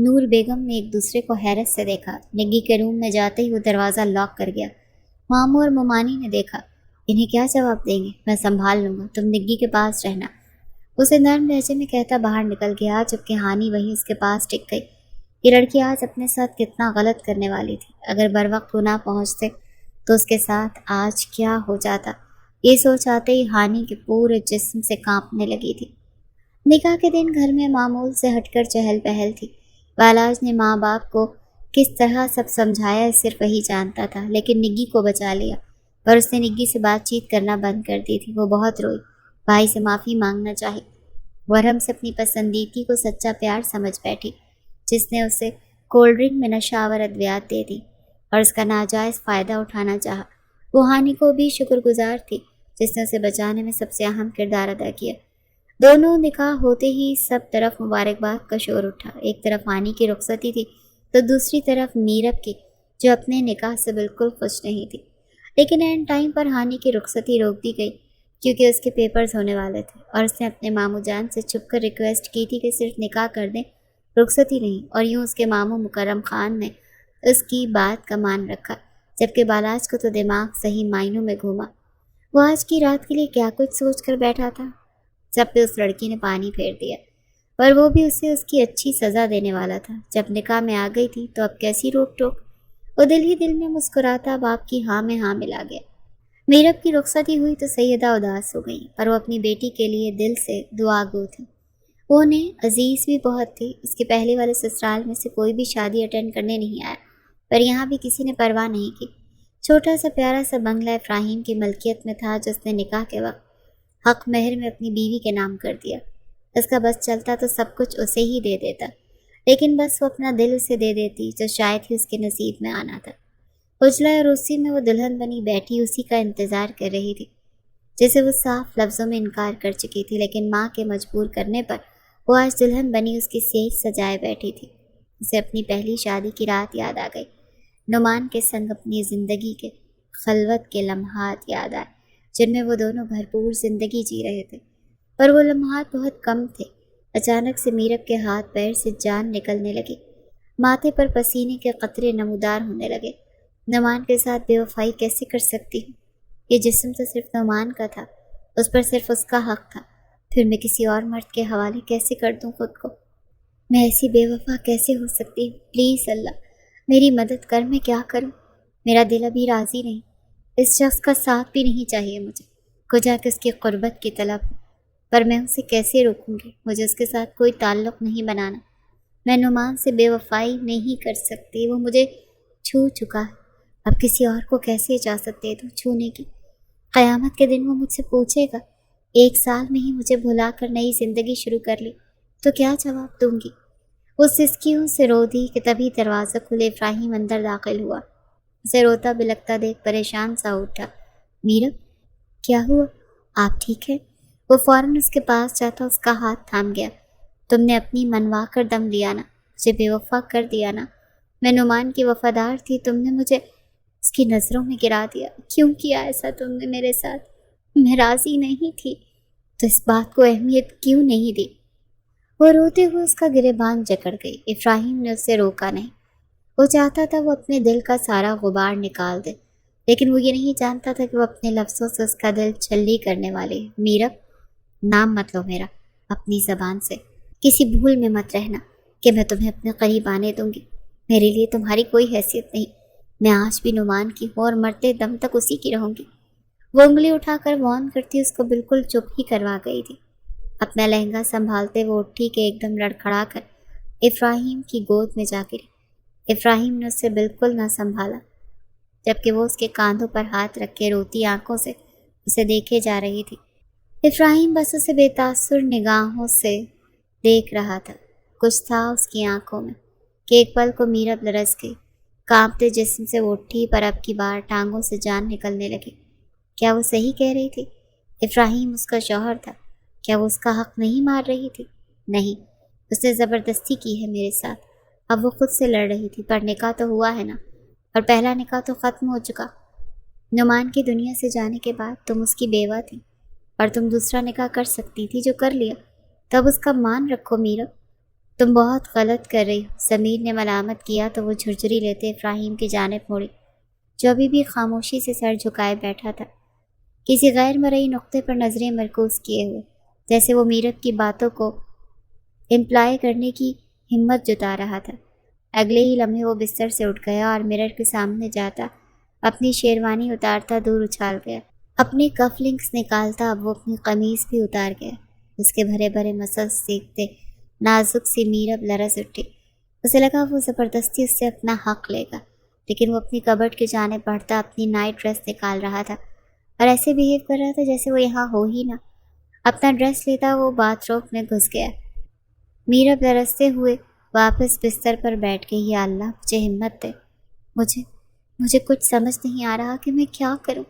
نور بیگم نے ایک دوسرے کو حیرت سے دیکھا۔ نگی کے روم میں جاتے ہی وہ دروازہ لاک کر گیا۔ ماموں اور ممانی نے دیکھا۔ انہیں کیا جواب دیں گے؟ میں سنبھال لوں گا، تم نگی کے پاس رہنا، اسے نرم لہجے میں کہتا باہر نکل گیا، جبکہ ہانی وہیں اس کے پاس ٹک گئی۔ یہ لڑکی آج اپنے ساتھ کتنا غلط کرنے والی تھی۔ اگر بر وقت وہ نہ پہنچتے تو اس کے ساتھ آج کیا ہو جاتا، یہ سوچ آتے ہی ہانی کے پورے جسم سے کانپنے لگی تھی۔ نکاح کے دن گھر میں معمول سے ہٹ کر چہل پہل تھی۔ بالاج نے ماں باپ کو کس طرح سب سمجھایا صرف وہی جانتا تھا، لیکن نگی کو بچا لیا، پر اس نے نگی سے بات چیت کرنا بند کر دی تھی۔ وہ بہت روئی، بھائی سے معافی مانگنا چاہی، ورم سے اپنی پسندیدگی کو سچا پیار سمجھ بیٹھی، جس نے اسے کولڈ ڈرنک میں نشہ آور ادویات دے دی اور اس کا ناجائز فائدہ اٹھانا چاہا۔ وہ ہانی کو بھی شکر گزار تھی جس نے اسے بچانے میں سب سے اہم کردار ادا کیا۔ دونوں نکاح ہوتے ہی سب طرف مبارکباد کا شور اٹھا۔ ایک طرف ہانی کی رخصتی تھی تو دوسری طرف میرب کی، جو اپنے نکاح سے بالکل خوش نہیں تھی۔ لیکن اینڈ ٹائم پر ہانی کی رخصتی روک دی گئی کیونکہ اس کے پیپرز ہونے والے تھے اور اس نے اپنے ماموں جان سے چھپ کر ریکویسٹ کی تھی کہ صرف نکاح کر دیں، رخصتی نہیں، اور یوں اس کے ماموں مکرم خان نے اس کی بات کا مان رکھا، جبکہ بالاج کو تو دماغ صحیح معنوں میں گھوما۔ وہ آج کی رات کے لیے کیا کچھ سوچ کر بیٹھا تھا۔ سب پہ اس لڑکی نے پانی پھیر دیا، پر وہ بھی اسے اس کی اچھی سزا دینے والا تھا۔ جب نکاح میں آ گئی تھی تو اب کیسی روک ٹوک۔ وہ دل ہی دل میں مسکراتا باپ کی ہاں میں ہاں ملا گیا۔ میرب کی رخصتی ہوئی تو سیدہ اداس ہو گئی، پر وہ اپنی بیٹی کے لیے دل سے دعا گو تھی۔ وہ انہیں عزیز بھی بہت تھی۔ اس کے پہلے والے سسرال میں سے کوئی بھی شادی اٹینڈ کرنے نہیں آیا، پر یہاں بھی کسی نے پرواہ نہیں کی۔ چھوٹا سا پیارا سا بنگلہ افراہیم کی ملکیت میں تھا، جس نے نکاح کے وقت حق مہر میں اپنی بیوی کے نام کر دیا۔ اس کا بس چلتا تو سب کچھ اسے ہی دے دیتا، لیکن بس وہ اپنا دل اسے دے دیتی، جو شاید ہی اس کے نصیب میں آنا تھا۔ اجلا عروسی میں وہ دلہن بنی بیٹھی اسی کا انتظار کر رہی تھی، جسے وہ صاف لفظوں میں انکار کر چکی تھی، لیکن ماں کے مجبور کرنے پر وہ آج دلہن بنی اس کی سیج سجائے بیٹھی تھی۔ اسے اپنی پہلی شادی کی رات یاد آ گئی۔ نعمان کے سنگ اپنی زندگی کے خلوت کے لمحات یاد آئے، جن میں وہ دونوں بھرپور زندگی جی رہے تھے، پر وہ لمحات بہت کم تھے۔ اچانک سے میرب کے ہاتھ پیر سے جان نکلنے لگی، ماتھے پر پسینے کے قطرے نمودار ہونے لگے۔ نعمان کے ساتھ بے وفائی کیسے کر سکتی ہوں؟ یہ جسم تو صرف نعمان کا تھا، اس پر صرف اس کا حق تھا، پھر میں کسی اور مرد کے حوالے کیسے کر دوں خود کو؟ میں ایسی بے وفا کیسے ہو سکتی ہوں؟ پلیز اللہ میری مدد کر، میں کیا کروں؟ میرا دل ابھی راضی نہیں، اس شخص کا ساتھ بھی نہیں چاہیے مجھے، کجا کہ اس کی قربت کی طلب ہو، پر میں اسے کیسے روکوں گی؟ مجھے اس کے ساتھ کوئی تعلق نہیں بنانا۔ میں نعمان سے بے وفائی نہیں کر سکتی، وہ مجھے چھو چکا ہے، اب کسی اور کو کیسے اجازت دے دوں چھونے کی؟ قیامت کے دن وہ مجھ سے پوچھے گا، 1 سال میں ہی مجھے بھلا کر نئی زندگی شروع کر لی، تو کیا جواب دوں گی؟ وہ سسکیوں سے رو دی کہ تبھی دروازہ کھلے افراہیم اندر داخل ہوا۔ اسے روتا بلکتا دیکھ پریشان سا اٹھا۔ میرب کیا ہوا؟ آپ ٹھیک ہے؟ وہ فوراً اس کے پاس جاتا اس کا ہاتھ تھام گیا۔ تم نے اپنی منوا کر دم لیا نا، مجھے بے وفا کر دیا نا۔ میں نعمان کی وفادار تھی، تم نے مجھے اس کی نظروں میں گرا دیا۔ کیوں کیا ایسا تم نے میرے ساتھ؟ میں راضی نہیں تھی تو اس بات کو اہمیت کیوں نہیں دی؟ وہ روتے ہوئے اس کا گریبان جکڑ گئی۔ افراہیم نے اسے روکا نہیں۔ وہ چاہتا تھا وہ اپنے دل کا سارا غبار نکال دے، لیکن وہ یہ نہیں جانتا تھا کہ وہ اپنے لفظوں سے اس کا دل چھلی کرنے والے۔ میرب نام مت لو میرا اپنی زبان سے، کسی بھول میں مت رہنا کہ میں تمہیں اپنے قریب آنے دوں گی۔ میرے لیے تمہاری کوئی حیثیت نہیں، میں آج بھی نعمان کی ہوں اور مرتے دم تک اسی کی رہوں گی۔ وہ انگلی اٹھا کر وارن کرتی اس کو بالکل چپ ہی کروا گئی تھی۔ اپنا لہنگا سنبھالتے وہ اٹھی کہ ایک دم لڑکھڑا کر افراہیم کی گود میں جا گری۔ افراہیم نے اسے بالکل نہ سنبھالا، جبکہ وہ اس کے کاندھوں پر ہاتھ رکھ کے روتی آنکھوں سے اسے دیکھے جا رہی تھی۔ افراہیم بس اسے بے تاثر نگاہوں سے دیکھ رہا تھا۔ کچھ تھا اس کی آنکھوں میں کہ ایک پل کو میرب لرز گئی۔ کانپتے جسم سے وہ اٹھی، پر اب کی بار ٹانگوں سے جان نکلنے لگی۔ کیا وہ صحیح کہہ رہی تھی؟ افراہیم اس کا شوہر تھا، کیا وہ اس کا حق نہیں مار رہی تھی؟ نہیں، اس نے زبردستی کی ہے میرے ساتھ۔ اب وہ خود سے لڑ رہی تھی، پر نکاح تو ہوا ہے نا، اور پہلا نکاح تو ختم ہو چکا۔ نعمان کی دنیا سے جانے کے بعد تم اس کی بیوہ تھی، اور تم دوسرا نکاح کر سکتی تھی، جو کر لیا۔ تب اس کا مان رکھو میرب، تم بہت غلط کر رہی ہو، سمیر نے ملامت کیا تو وہ جھرجھری لیتے افراہیم کی جانب مڑی، جو ابھی بھی خاموشی سے سر جھکائے بیٹھا تھا، کسی غیر مرئی نقطے پر نظریں مرکوز کیے ہوئے، جیسے وہ میرب کی باتوں کو امپلائی کرنے کی ہمت جتا رہا تھا۔ اگلے ہی لمحے وہ بستر سے اٹھ گیا اور مرر کے سامنے جاتا، اپنی شیروانی اتارتا دور اچھال گیا، اپنے کف لنکس نکالتا، اب وہ اپنی قمیض بھی اتار گیا۔ اس کے بھرے بھرے مسلس دیکھتے نازک سی میرب لرز اٹھی، اسے لگا وہ زبردستی اس سے اپنا حق لے گا، لیکن وہ اپنی کبرٹ کی جانب بڑھتا اپنی نائٹ ڈریس نکال رہا تھا اور ایسے بہیو کر رہا تھا جیسے وہ یہاں ہو ہی نہ۔ اپنا ڈریس لیتا وہ باتھ روم میں گھس گیا۔ میرب لرزتے ہوئے واپس بستر پر بیٹھ گئی۔ یا اللہ مجھے ہمت دے، مجھے کچھ سمجھ نہیں آ رہا کہ میں کیا کروں۔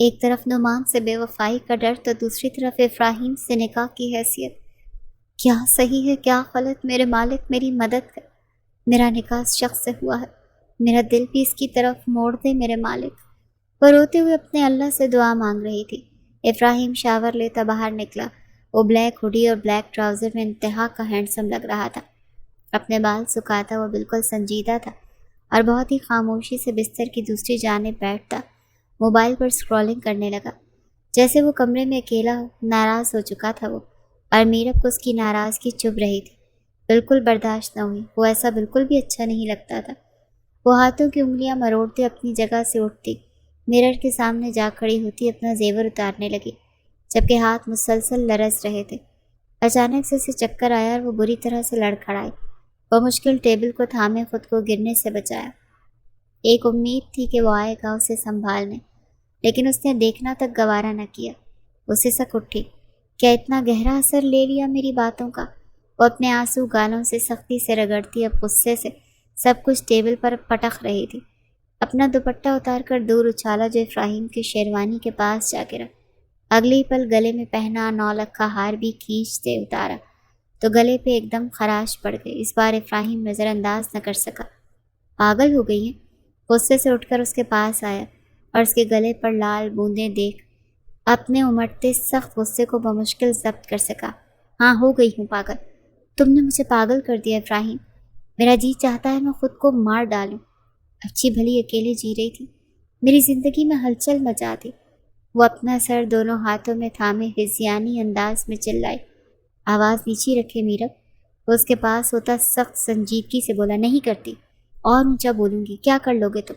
ایک طرف نعمان سے بے وفائی کا ڈر تو دوسری طرف افراہیم سے نکاح کی حیثیت۔ کیا صحیح ہے کیا غلط؟ میرے مالک میری مدد کر، میرا نکاح اس شخص سے ہوا ہے، میرا دل بھی اس کی طرف موڑ دے میرے مالک۔ وہ روتے ہوئے اپنے اللہ سے دعا مانگ رہی تھی۔ افراہیم شاور لیتا باہر نکلا۔ وہ بلیک ہوڈی اور بلیک ٹراؤزر میں انتہا کا ہینڈسم لگ رہا تھا۔ اپنے بال سکھاتا وہ بالکل سنجیدہ تھا اور بہت ہی خاموشی سے بستر کی دوسری جانب بیٹھتا موبائل پر اسکرولنگ کرنے لگا، جیسے وہ کمرے میں اکیلا ناراض ہو چکا تھا وہ، اور میرب کو اس کی ناراضگی چبھ رہی تھی، بالکل برداشت نہ ہوئی۔ وہ ایسا بالکل بھی اچھا نہیں لگتا تھا۔ وہ ہاتھوں کی انگلیاں مروڑتے اپنی جگہ سے اٹھتی، میرر کے سامنے جا کھڑی ہوتی، اپنا زیور اتارنے لگی، جبکہ ہاتھ مسلسل لرز رہے تھے۔ اچانک سے اسے چکر آیا اور وہ بری طرح سے لڑکھڑائی۔ وہ مشکل ٹیبل کو تھامے خود کو گرنے سے بچایا۔ ایک امید تھی کہ وہ آئے گا اسے سنبھالنے، لیکن اس نے دیکھنا تک گوارا نہ کیا۔ وہ سسک اٹھی۔ کیا اتنا گہرا اثر لے لیا میری باتوں کا؟ وہ اپنے آنسو گالوں سے سختی سے رگڑتی، اب غصے سے سب کچھ ٹیبل پر پٹخ رہی تھی۔ اپنا دوپٹہ اتار کر دور اچھالا جو افراہیم کی شیروانی کے پاس جا گرا۔ اگلے ہی پل گلے میں پہنا 9 لکھ کا ہار بھی کھینچتے اتارا تو گلے پہ ایک دم خراش پڑ گئی۔ اس بار افراہیم نظر انداز نہ کر سکا۔ پاگل ہو گئی ہیں؟ غصے سے اٹھ کر اس کے پاس آیا اور اس کے گلے پر لال بوندیں دیکھ اپنے امٹتے سخت غصے کو بمشکل ضبط کر سکا۔ ہاں ہو گئی ہوں پاگل، تم نے مجھے پاگل کر دیا افراہیم، میرا جی چاہتا ہے میں خود کو مار ڈالوں۔ اچھی بھلی اکیلے جی رہی تھی، میری زندگی میں ہلچل مچا دی۔ وہ اپنا سر دونوں ہاتھوں میں تھامے ہذیانی انداز میں چلائی۔ آواز نیچی رکھے میرب۔ وہ اس کے پاس ہوتا سخت سنجیدگی سے بولا، نہیں کرتی، اور اونچا بولوں گی۔ کیا کر لو گے تم؟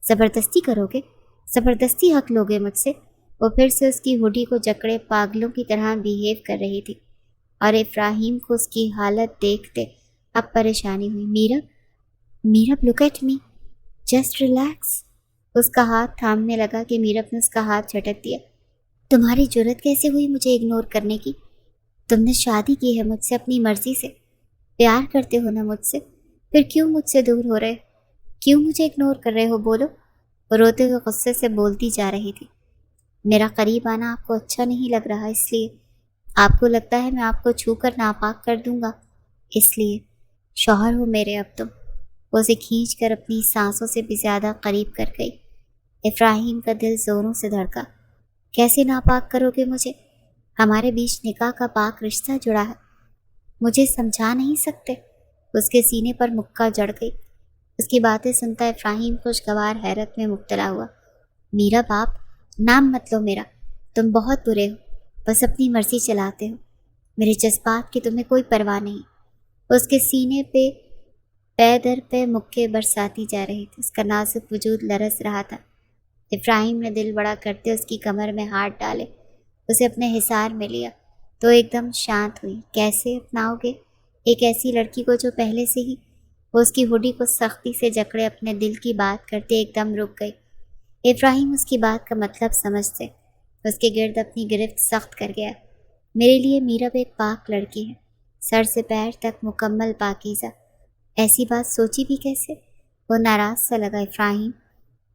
زبردستی کرو گے؟ زبردستی حق لوگے مجھ سے؟ وہ پھر سے اس کی ہوڈی کو جکڑے پاگلوں کی طرح بیہیو کر رہی تھی، اور افراہیم کو اس کی حالت دیکھتے اب پریشانی ہوئی۔ Meerab look at me, just relax. اس کا ہاتھ تھامنے لگا کہ میرب نے اس کا ہاتھ جھٹک دیا۔ تمہاری جرت کیسے ہوئی مجھے اگنور کرنے کی؟ تم نے شادی کی ہے مجھ سے اپنی مرضی سے، پیار کرتے ہو نا مجھ سے، پھر کیوں مجھ سے دور ہو رہے، کیوں مجھے اگنور کر رہے ہو؟ بولو۔ وہ روتے ہوئے غصے سے بولتی جا رہی تھی۔ میرا قریب آنا آپ کو اچھا نہیں لگ رہا، اس لیے آپ کو لگتا ہے میں آپ کو چھو کر ناپاک کر دوں گا، اس لیے شوہر ہو میرے اب تم۔ وہ اسے کھینچ کر اپنی سانسوں سے بھی زیادہ قریب کر گئی۔ افراہیم کا دل زوروں سے دھڑکا۔ کیسے ناپاک کرو گے مجھے؟ ہمارے بیچ نکاح کا پاک رشتہ جڑا ہے، مجھے سمجھا نہیں سکتے؟ اس کے سینے پر مکہ جڑ گئی۔ اس کی باتیں سنتا افراہیم خوشگوار حیرت میں مبتلا ہوا۔ میرا باپ، نام مت لو میرا، تم بہت برے ہو، بس اپنی مرضی چلاتے ہو، میرے جذبات کی تمہیں کوئی پرواہ نہیں۔ اس کے سینے پہ در پہ مکے برساتی جا رہی تھی، اس کا نازک وجود لرز رہا تھا۔ افراہیم نے دل بڑا کرتے اس کی کمر میں ہاتھ ڈالے، اسے اپنے حصار میں لیا تو ایک دم شانت ہوئی۔ کیسے اپناؤ گے ایک ایسی لڑکی کو جو پہلے سے ہی؟ وہ اس کی ہوڈی کو سختی سے جکڑے اپنے دل کی بات کرتے ایک دم رک گئی۔ افراہیم اس کی بات کا مطلب سمجھتے اس کے گرد اپنی گرفت سخت کر گیا۔ میرے لیے میرب ایک پاک لڑکی ہے، سر سے پیر تک مکمل پاکیزہ۔ ایسی بات سوچی بھی کیسے؟ وہ ناراض سا لگا۔ افراہیم،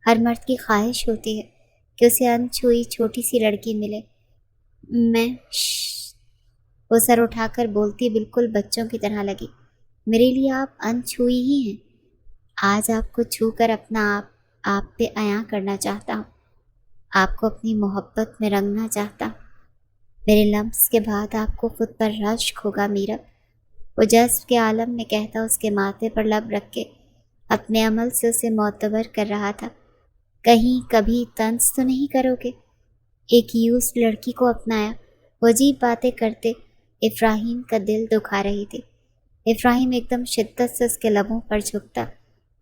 ہر مرد کی خواہش ہوتی ہے کہ اسے انچھوئی چھوٹی سی لڑکی ملے۔ میں وہ سر اٹھا کر بولتی بالکل بچوں کی طرح لگی، میرے لیے آپ انچھوئی ہی ہیں۔ آج آپ کو چھو کر اپنا آپ پہ عیاں کرنا چاہتا ہوں، آپ کو اپنی محبت میں رنگنا چاہتا ہوں۔ میرے لمس کے بعد آپ کو خود پر رشک ہوگا میرب، وہ جذب کے عالم میں کہتا اس کے ماتھے پر لب رکھ کے اپنے عمل سے اسے معتبر کر رہا تھا۔ کہیں کبھی طنز تو نہیں کرو گے؟ ایک یوز لڑکی کو اپنایا، وہ عجیب باتیں کرتے افراہیم کا دل دکھا رہی تھی۔ افراہیم ایک دم شدت سے اس کے لبوں پر جھکتا،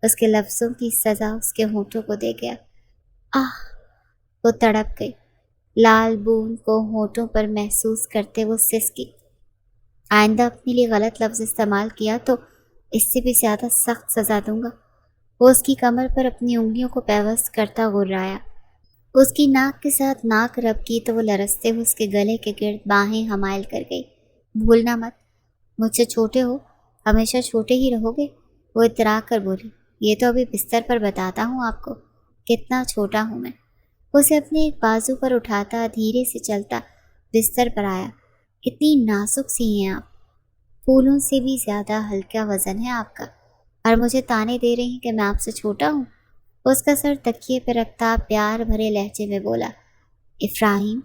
اس کے لفظوں کی سزا اس کے ہونٹوں کو دے گیا۔ آہ! وہ تڑپ گئی، لال بوند کو ہونٹوں پر محسوس کرتے وہ سسکی۔ آئندہ اپنے لیے غلط لفظ استعمال کیا تو اس سے بھی زیادہ سخت سزا دوں گا۔ وہ اس کی کمر پر اپنی انگلیوں کو پیوست کرتا غرایا، اس کی ناک کے ساتھ ناک رب کی تو وہ لرزتے ہوئے اس کے گلے کے گرد باہیں حمائل کر گئی۔ بھولنا مت، مجھ سے چھوٹے ہو، ہمیشہ چھوٹے ہی رہو گے، وہ اترا کر بولی۔ یہ تو ابھی بستر پر بتاتا ہوں آپ کو کتنا چھوٹا ہوں میں۔ اسے اپنے ایک بازو پر اٹھاتا دھیرے سے چلتا بستر پر آیا۔ اتنی نازک سی ہیں آپ، پھولوں سے بھی زیادہ ہلکا وزن ہے آپ کا، اور مجھے تانے دے رہی ہیں کہ میں آپ سے چھوٹا ہوں۔ اس کا سر تکیے پہ رکھتا پیار بھرے لہجے میں بولا، افراہیم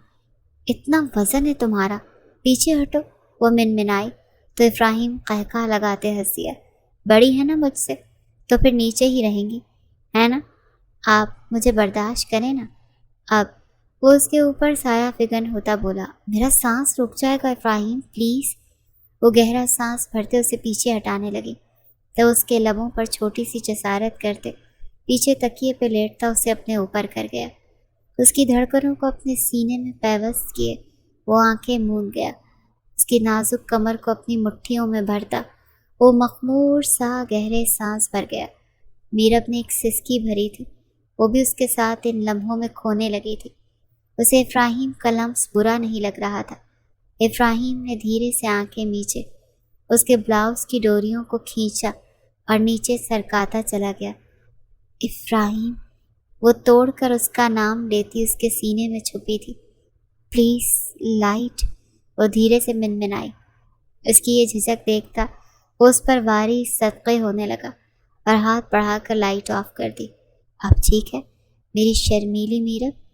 اتنا وزن ہے تمہارا، پیچھے ہٹو۔ وہ منمنائی تو افراہیم قہقہ لگاتے ہنس دیا۔ بڑی ہے نا مجھ سے تو پھر نیچے ہی رہیں گی، ہے نا؟ آپ مجھے برداشت کریں نا۔ اب وہ اس کے اوپر سایہ فگن ہوتا بولا، میرا سانس رک جائے گا افراہیم پلیز۔ وہ گہرا سانس بھرتے اسے پیچھے ہٹانے لگی تو اس کے لبوں پر چھوٹی سی جسارت کرتے پیچھے تکیے پہ لیٹتا اسے اپنے اوپر کر گیا۔ اس کی دھڑکنوں کو اپنے سینے میں پیوست کیے وہ آنکھیں موند گیا، اس کی نازک کمر کو اپنی مٹھیوں میں بھرتا وہ مخمور سا گہرے سانس بھر گیا۔ میرب نے ایک سسکی بھری تھی، وہ بھی اس کے ساتھ ان لمحوں میں کھونے لگی تھی۔ اسے افراہیم کا لمس برا نہیں لگ رہا تھا۔ افراہیم نے دھیرے سے آنکھیں میچے، اس کے بلاؤز کی ڈوریوں کو کھینچا اور نیچے سرکاتا چلا گیا۔ افراہیم، وہ توڑ کر اس کا نام لیتی اس کے سینے میں چھپی تھی۔ پلیز لائٹ، وہ دھیرے سے منمنائی۔ اس کی یہ جھجک دیکھتا وہ اس پر واری صدقے ہونے لگا اور ہاتھ بڑھا کر لائٹ آف کر دی۔ اب ٹھیک ہے میری شرمیلی میرب؟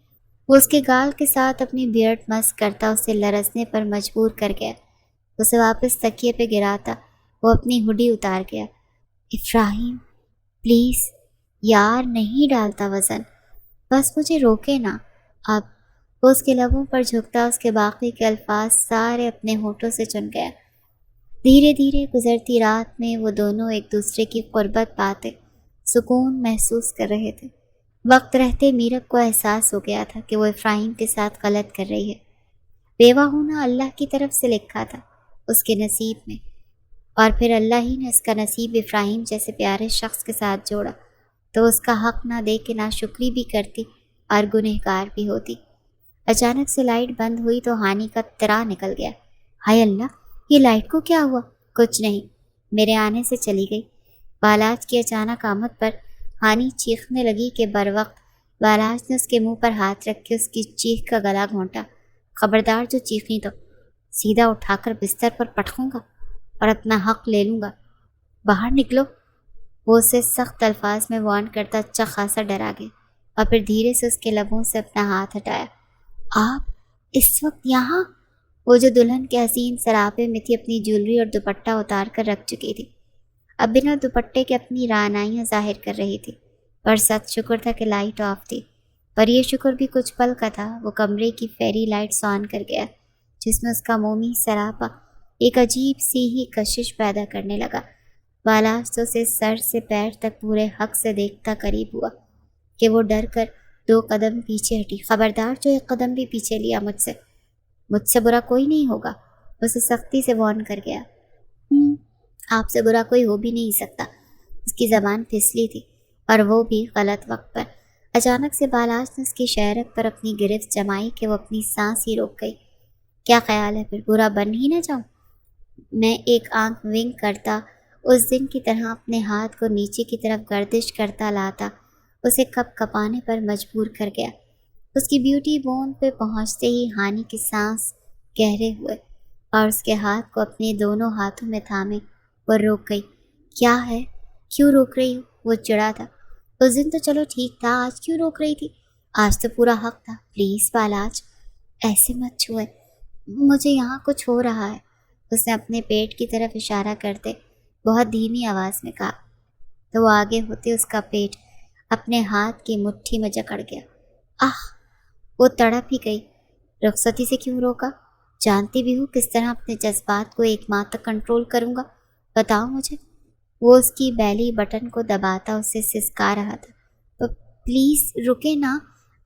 وہ اس کے گال کے ساتھ اپنی بیئرڈ مس کرتا اسے لرزنے پر مجبور کر گیا۔ اسے واپس تکیے پہ گراتا وہ اپنی ہڈی اتار گیا۔ افراہیم پلیز یار، نہیں ڈالتا وزن، بس مجھے روکے نا۔ اب وہ اس کے لبوں پر جھکتا اس کے باقی کے الفاظ سارے اپنے ہونٹوں سے چن گیا۔ دھیرے دھیرے گزرتی رات میں وہ دونوں ایک دوسرے کی قربت پاتے سکون محسوس کر رہے تھے۔ وقت رہتے میرب کو احساس ہو گیا تھا کہ وہ افراہیم کے ساتھ غلط کر رہی ہے۔ بیوہ ہونا اللہ کی طرف سے لکھا تھا اس کے نصیب میں، اور پھر اللہ ہی نے اس کا نصیب افراہیم جیسے پیارے شخص کے ساتھ جوڑا تو اس کا حق نہ دے کے ناشکری بھی کرتی اور گنہگار بھی ہوتی۔ اچانک سے لائٹ بند ہوئی تو ہانی کا ترا نکل گیا۔ ہائے اللہ، یہ لائٹ کو کیا ہوا؟ کچھ نہیں، میرے آنے سے چلی گئی۔ بالاج کی اچانک آمد پر ہانی چیخنے لگی کہ بروقت بالاج نے اس کے منہ پر ہاتھ رکھ کے اس کی چیخ کا گلا گھونٹا۔ خبردار جو چیخی تو سیدھا اٹھا کر بستر پر پٹکوں گا اور اپنا حق لے لوں گا، باہر نکلو۔ وہ اسے سخت الفاظ میں وارن کرتا اچھا خاصا ڈرا گیا اور پھر دھیرے سے اس کے لبوں سے اپنا ہاتھ ہٹایا۔ آپ اس وقت یہاں؟ وہ جو دلہن کے حسین سراپے میں تھی اپنی جولری اور دوپٹہ اتار کر رکھ چکی تھی، اب بنا دوپٹے کے اپنی رعنائیاں ظاہر کر رہی تھی، پر سچ شکر تھا کہ لائٹ آف تھی۔ پر یہ شکر بھی کچھ پل کا تھا۔ وہ کمرے کی فیری لائٹس آن کر گیا جس میں اس کا مومی سراپا ایک عجیب سی ہی کشش پیدا کرنے لگا۔ بالاج تو اسے سر سے پیر تک پورے حق سے دیکھتا قریب ہوا کہ وہ ڈر کر 2 قدم پیچھے ہٹی۔ خبردار جو 1 قدم بھی پیچھے لیا مجھ سے برا کوئی نہیں ہوگا، اسے سختی سے وارن کر گیا۔ آپ سے برا کوئی ہو بھی نہیں سکتا۔ اس کی زبان پھسلی تھی اور وہ بھی غلط وقت پر۔ اچانک سے بالاج نے اس کی شہرت پر اپنی گرفت جمائی کہ وہ اپنی سانس ہی روک گئی۔ کیا خیال ہے پھر برا بن ہی نہ جاؤں؟ میں ایک آنکھ ونک کرتا اس دن کی طرح اپنے ہاتھ کو نیچے کی طرف گردش کرتا لاتا اسے کپ کپانے پر مجبور کر گیا۔ اس کی بیوٹی بون پہ پہنچتے ہی ہانی کی سانس گہرے ہوئے اور اس کے ہاتھ کو اپنے دونوں ہاتھوں میں تھامے وہ روک گئی۔ کیا ہے؟ کیوں روک رہی ہو؟ وہ چڑھا تھا۔ اس دن تو چلو ٹھیک تھا، آج کیوں روک رہی تھی؟ آج تو پورا حق تھا۔ پلیز بالاج ایسے مت چھوئے، مجھے یہاں کچھ ہو رہا ہے۔ اس نے اپنے پیٹ کی طرف اشارہ کرتے بہت دھیمی آواز میں کہا، تو وہ آگے ہوتے اس کا پیٹ اپنے ہاتھ کی مٹھی میں جکڑ گیا۔ آہ! وہ تڑپ ہی گئی۔ رخصتی سے کیوں روکا؟ جانتی بھی ہوں کس طرح اپنے جذبات کو 1 ماہ تک کنٹرول کروں گا، بتاؤ مجھے۔ وہ اس کی بیلی بٹن کو دباتا اسے سسکا رہا تھا۔ پلیز رکے نا،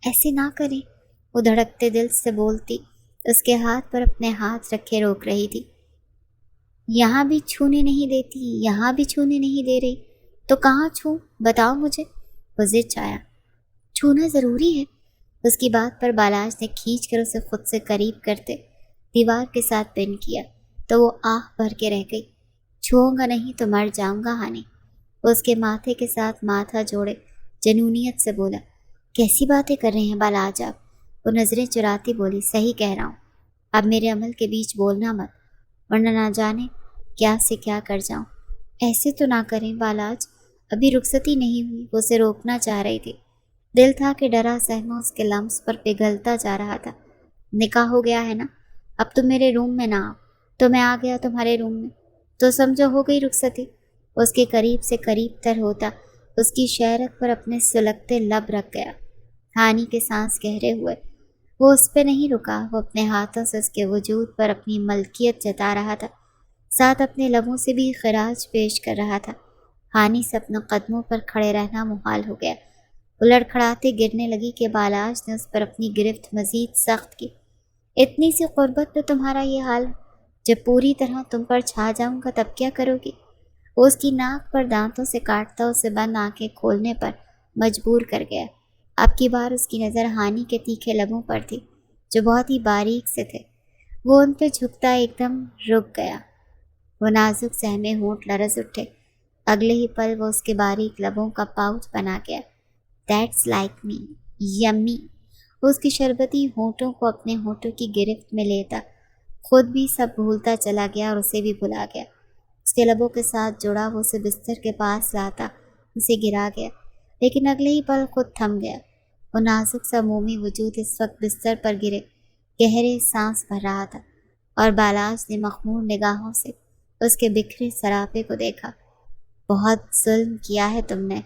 ایسے نہ کریں، وہ دھڑکتے دل سے بولتی اس کے ہاتھ پر اپنے ہاتھ رکھے روک رہی تھی۔ یہاں بھی چھونے نہیں دیتی، یہاں بھی چھونے نہیں دے رہی، تو کہاں چھوں بتاؤ مجھے، وہ ضد چایا۔ چھونا ضروری ہے۔ اس کی بات پر بالاج نے کھینچ کر اسے خود سے قریب کرتے دیوار کے ساتھ پن کیا تو وہ آہ بھر کے رہ گئی۔ چھوؤں گا نہیں تو مر جاؤں گا ہانی۔ وہ اس کے ماتھے کے ساتھ ماتھا جوڑے جنونیت سے بولا، کیسی باتیں کر رہے ہیں بالاج آپ؟ وہ نظریں چراتی بولی، صحیح کہہ رہا ہوں، اب میرے عمل کے بیچ بولنا مت، ورنہ نہ جانے کیا سے کیا کر جاؤں۔ ایسے تو نہ کریں بالاج، ابھی رخصتی نہیں ہوئی۔ وہ اسے روکنا چاہ رہی تھی، دل تھا کہ ڈرا سہما اس کے لمس پر پگھلتا جا رہا تھا۔ نکاح ہو گیا ہے نا، اب تم میرے روم میں نہ آؤ، تو میں آ گیا تمہارے روم میں تو سمجھو ہو گئی رخصتی۔ اس کے قریب سے قریب تر ہوتا اس کی شہرت پر اپنے سلگتے لب رکھ گیا۔ ہانی کے سانس گہرے ہوئے۔ وہ اس پہ نہیں رکا، وہ اپنے ہاتھوں سے اس کے وجود پر اپنی ملکیت جتا رہا تھا، ساتھ اپنے لبوں سے بھی خراج پیش کر رہا تھا۔ ہانی سے اپنے قدموں پر کھڑے رہنا محال ہو گیا۔ وہ لڑکھڑاتے گرنے لگی کہ بالاج نے اس پر اپنی گرفت مزید سخت کی۔ اتنی سی قربت تو تمہارا یہ حال، جب پوری طرح تم پر چھا جاؤں گا تب کیا کرو گی؟ وہ اس کی ناک پر دانتوں سے کاٹتا اسے بند آنکھیں کھولنے پر مجبور کر گیا۔ اب کی بار اس کی نظر ہانی کے تیکھے لبوں پر تھی جو بہت ہی باریک سے تھے۔ وہ ان پہ جھکتا ایک دم رک گیا۔ وہ نازک سہمے ہونٹ لرز اٹھے۔ اگلے ہی پل وہ اس کے باریک لبوں کا پاؤچ بنا گیا۔ That's like me, yummy. وہ اس کی شربتی ہونٹوں کو اپنے ہونٹوں کی گرفت میں لیتا خود بھی سب بھولتا چلا گیا اور اسے بھی بھلا گیا۔ اس کے لبوں کے ساتھ جڑا وہ اسے بستر کے پاس لاتا اسے گرا گیا، لیکن اگلے ہی پل خود تھم گیا۔ وہ نازک سا مومی وجود اس وقت بستر پر گرے گہرے سانس بھر رہا تھا، اور بالاج نے مخمور نگاہوں سے اس کے بکھرے سراپے کو دیکھا۔ بہت ظلم کیا ہے تم نے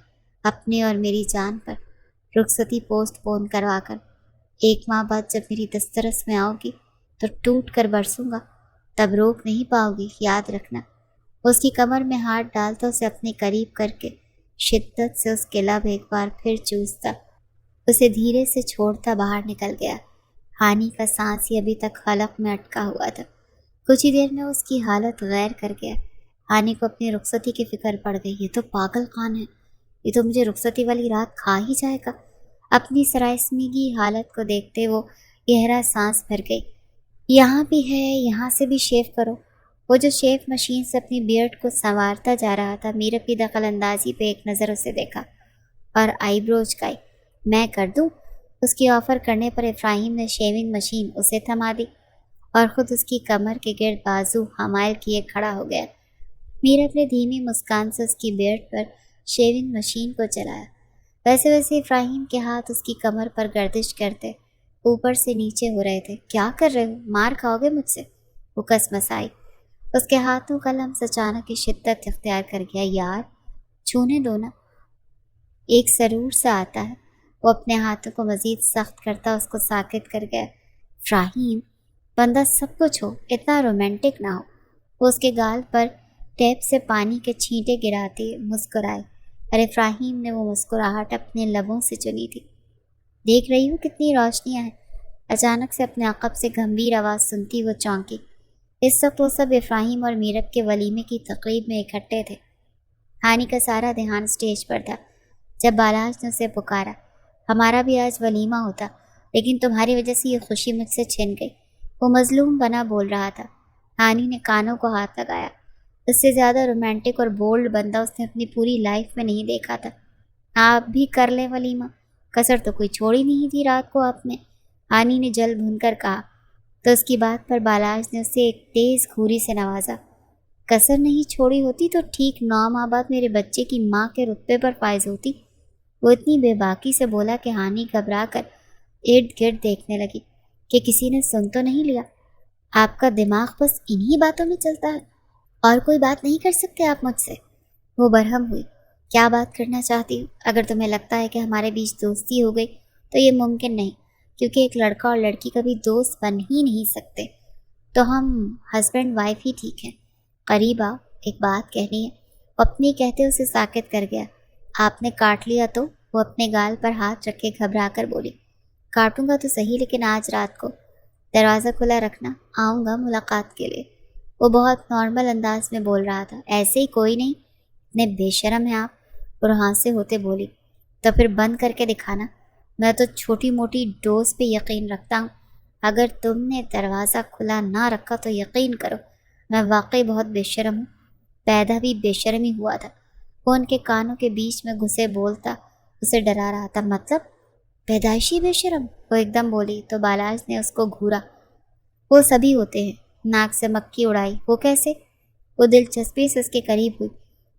اپنے اور میری جان پر، رخصتی پوسٹ پون کروا کر۔ 1 ماہ بعد جب میری دسترس میں آؤ گی تو ٹوٹ کر برسوں گا، تب روک نہیں پاؤ گی، یاد رکھنا۔ اس کی کمر میں ہاتھ ڈالتا اسے اپنے قریب کر کے شدت سے اس کے لب ایک بار پھر چوستا اسے دھیرے سے چھوڑتا باہر نکل گیا۔ ہانی کا سانس ہی ابھی تک حلق میں اٹکا ہوا تھا۔ کچھ ہی دیر میں اس کی حالت غیر کر گیا۔ ہانی کو اپنی رخصتی کی فکر پڑ گئی۔ یہ تو پاگل خان ہے، یہ تو مجھے رخصتی والی رات کھا ہی جائے گا۔ اپنی سراسمیگی حالت کو دیکھتے وہ گہرا سانس بھر گئی۔ یہاں بھی ہے، یہاں سے بھی شیو کرو۔ وہ جو شیو مشین سے اپنی بیئرڈ کو سنوارتا جا رہا تھا، میرب کی دخل اندازی پہ ایک نظر اسے دیکھا اور آئی بروز چکائی۔ میں کر دوں؟ اس کی آفر کرنے پر ابراہیم نے شیونگ مشین اسے تھما دی اور خود اس کی کمر کے گرد بازو حمائل کیے کھڑا ہو گیا۔ میرب نے دھیمی مسکان سے اس کی بیئرڈ پر شیونگ مشین کو چلایا۔ ویسے ویسے ابراہیم کے ہاتھ اس کی کمر پر گردش کرتے اوپر سے نیچے ہو رہے تھے۔ کیا کر رہے ہو؟ مار کھاؤ گے مجھ سے؟ وہ کسمسائی۔ اس کے ہاتھوں کا لمس اچانک کی شدت اختیار کر گیا۔ یار چھونے دو نا، ایک سرور سا آتا ہے۔ وہ اپنے ہاتھوں کو مزید سخت کرتا اس کو ساکت کر گیا۔ ابراہیم بندہ سب کچھ ہو، اتنا رومانٹک نہ ہو۔ وہ اس کے گال پر ٹیپ سے پانی کے چھینٹے گراتے مسکرائے، اور ابراہیم نے وہ مسکراہٹ اپنے لبوں سے چنی تھی۔ دیکھ رہی ہوں کتنی روشنیاں ہیں۔ اچانک سے اپنے عقب سے گمبھیر آواز سنتی وہ چونکی۔ اس وقت وہ سب ابراہیم اور میرب کے ولیمے کی تقریب میں اکٹھے تھے۔ ہانی کا سارا دھیان اسٹیج پر تھا۔ جب بالاج نے اسے پکارا، ہمارا بھی آج ولیمہ ہوتا، لیکن تمہاری وجہ سے یہ خوشی مجھ سے چھن گئی، وہ مظلوم بنا بول رہا تھا۔ ہانی نے کانوں کو ہاتھ لگایا۔ اس سے زیادہ رومانٹک اور بولڈ بندہ اس نے اپنی پوری لائف میں نہیں دیکھا تھا۔ آپ بھی کر لیں ولیمہ، کسر تو کوئی چھوڑی نہیں تھی رات کو آپ نے، ہانی نے جل بھن کر کہا۔ تو اس کی بات پر بالاج نے اسے ایک تیز گھوری سے نوازا۔ کسر نہیں چھوڑی ہوتی تو ٹھیک 9 ماہ بعد میرے بچے کی ماں کے رتبے پر فائز ہوتی۔ وہ اتنی بے باکی سے بولا کہ ہانی گھبرا کر ارد گرد دیکھنے لگی کہ کسی نے سن تو نہیں لیا۔ آپ کا دماغ بس انہی باتوں میں چلتا ہے، اور کوئی بات نہیں کر سکتے آپ مجھ سے؟ وہ برہم ہوئی۔ کیا بات کرنا چاہتی ہو؟ اگر تمہیں لگتا ہے کہ ہمارے بیچ دوستی ہو گئی تو یہ ممکن نہیں، کیونکہ ایک لڑکا اور لڑکی کبھی دوست بن ہی نہیں سکتے، تو ہم ہسبینڈ وائف ہی ٹھیک ہیں۔ قریب آؤ، ایک بات کہنی ہے۔ وہ اپنی کہتے اسے ساکت کر گیا۔ آپ نے کاٹ لیا تو؟ وہ اپنے گال پر ہاتھ رکھ کے گھبرا کر بولی۔ کاٹوں گا تو صحیح، لیکن آج رات کو دروازہ کھلا رکھنا، آؤں گا ملاقات کے لیے۔ وہ بہت نارمل انداز میں بول رہا تھا، ایسے ہی کوئی نہیں، اتنے بے شرم ہیں آپ۔ برہان سے ہوتے بولی، تو پھر بند کر کے دکھانا، میں تو چھوٹی موٹی ڈوز پہ یقین رکھتا ہوں، اگر تم نے دروازہ کھلا نہ رکھا تو یقین کرو میں واقعی بہت بے شرم ہوں، پیدا بھی بے شرم ہی ہوا تھا۔ وہ ان کے کانوں کے بیچ میں گھسے بولتا اسے ڈرا رہا تھا۔ مطلب پیدائشی بے شرم؟ وہ ایک دم بولی تو بالاج نے اس کو گھورا۔ وہ سبھی ہوتے ہیں۔ ناک سے مکھی اڑائی۔ وہ کیسے؟ وہ دلچسپی سے اس کے قریب ہوئی،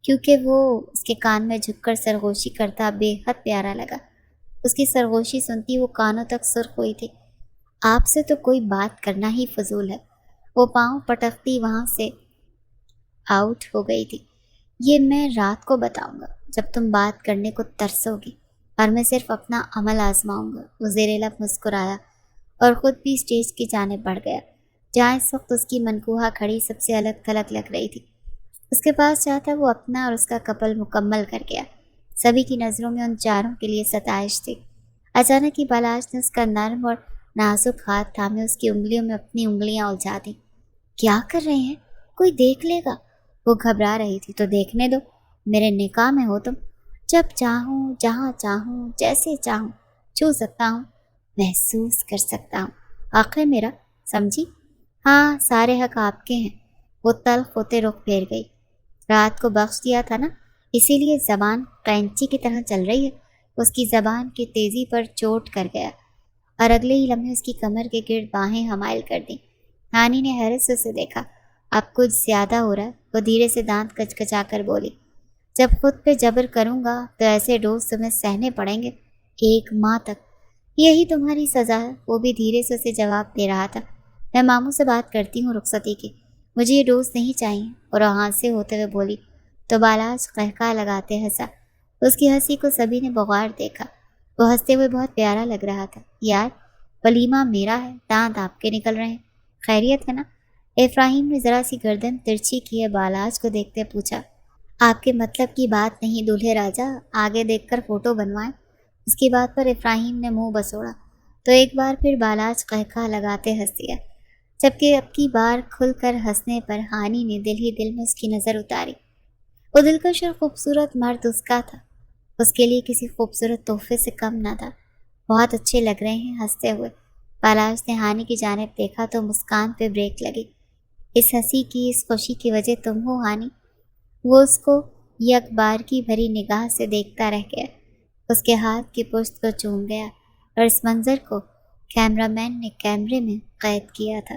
کیونکہ وہ اس کے کان میں جھک کر سرگوشی کرتا بے حد پیارا لگا۔ اس کی سرگوشی سنتی وہ کانوں تک سرخ ہوئی تھی۔ آپ سے تو کوئی بات کرنا ہی فضول ہے۔ وہ پاؤں پٹکتی وہاں سے آؤٹ ہو گئی تھی۔ یہ میں رات کو بتاؤں گا جب تم بات کرنے کو ترسو گی، اور میں صرف اپنا عمل آزماؤں گا۔ وہ زیر لب مسکرایا اور خود بھی اسٹیج کی جانب بڑھ گیا، جہاں اس وقت اس کی منکوہا کھڑی سب سے الگ تھلگ لگ رہی تھی۔ اس کے پاس جاتا وہ اپنا اور اس کا کپل مکمل کر گیا۔ سبھی کی نظروں میں ان چاروں کے لیے ستائش تھی۔ اچانک ہی بالاج نے اس کا نرم اور نازک ہاتھ تھامے اس کی انگلیوں میں اپنی انگلیاں الجھا دیں۔ کیا کر رہے ہیں؟ کوئی دیکھ لے گا۔ وہ گھبرا رہی تھی۔ تو دیکھنے دو، میرے نکاح میں ہو تم، جب چاہوں جہاں چاہوں جیسے چاہوں چھو سکتا ہوں، محسوس کر سکتا ہوں، حق ہے میرا، سمجھی؟ ہاں، سارے حق آپ کے ہیں۔ وہ تلخ ہوتے رخ پھیر گئی۔ رات کو بخش دیا تھا نا، اسی لیے زبان قینچی کی طرح چل رہی ہے۔ اس کی زبان کی تیزی پر چوٹ کر گیا، اور اگلے ہی لمحے اس کی کمر کے گرد باہیں حمائل کر دیں۔ نانی نے حیرت سے اسے دیکھا۔ اب کچھ زیادہ ہو رہا ہے، وہ دھیرے سے دانت کچکچا کر بولی۔ جب خود پہ جبر کروں گا تو ایسے ڈوز تمہیں سہنے پڑیں گے 1 ماہ تک، یہی تمہاری سزا ہے۔ وہ بھی دھیرے سے اسے جواب دے رہا تھا۔ میں ماموں سے بات کرتی ہوں رخصتی کی، مجھے یہ ڈوز نہیں چاہیے۔ اور وہاں سے ہوتے ہوئے بولی تو بالاج قہقہ لگاتے ہنسا۔ اس کی ہنسی کو سبھی نے بغور دیکھا۔ وہ ہنستے ہوئے بہت پیارا لگ رہا تھا۔ یار، ولیمہ میرا ہے، دانت آپ کے نکل رہے ہیں، خیریت ہے نا؟ افراہیم نے ذرا سی گردن ترچھی کیے بالاج کو دیکھتے پوچھا۔ آپ کے مطلب کی بات نہیں دولہے راجا، آگے دیکھ کر فوٹو بنوائیں۔ اس کی بات پر افراہیم نے منہ بسوڑا تو ایک بار پھر بالاج قہقہ لگاتے ہنس دیا، جبکہ اب کی بار کھل کر ہنسنے پر ہانی نے دل ہی دل میں اس کی نظر اتاری۔ وہ دلکش اور خوبصورت مرد اس کا تھا، اس کے لیے کسی خوبصورت تحفے سے کم نہ تھا۔ بہت اچھے لگ رہے ہیں، ہنستے ہوئے بالاج نے ہانی کی جانب دیکھا تو مسکان پہ بریک لگی۔ اس ہنسی کی، اس خوشی کی وجہ تم ہو ہانی۔ وہ اس کو یک بار کی بھری نگاہ سے دیکھتا رہ گیا، اس کے ہاتھ کی پشت کو چوم گیا، اور اس منظر کو کیمرہ مین نے کیمرے میں قید کیا تھا۔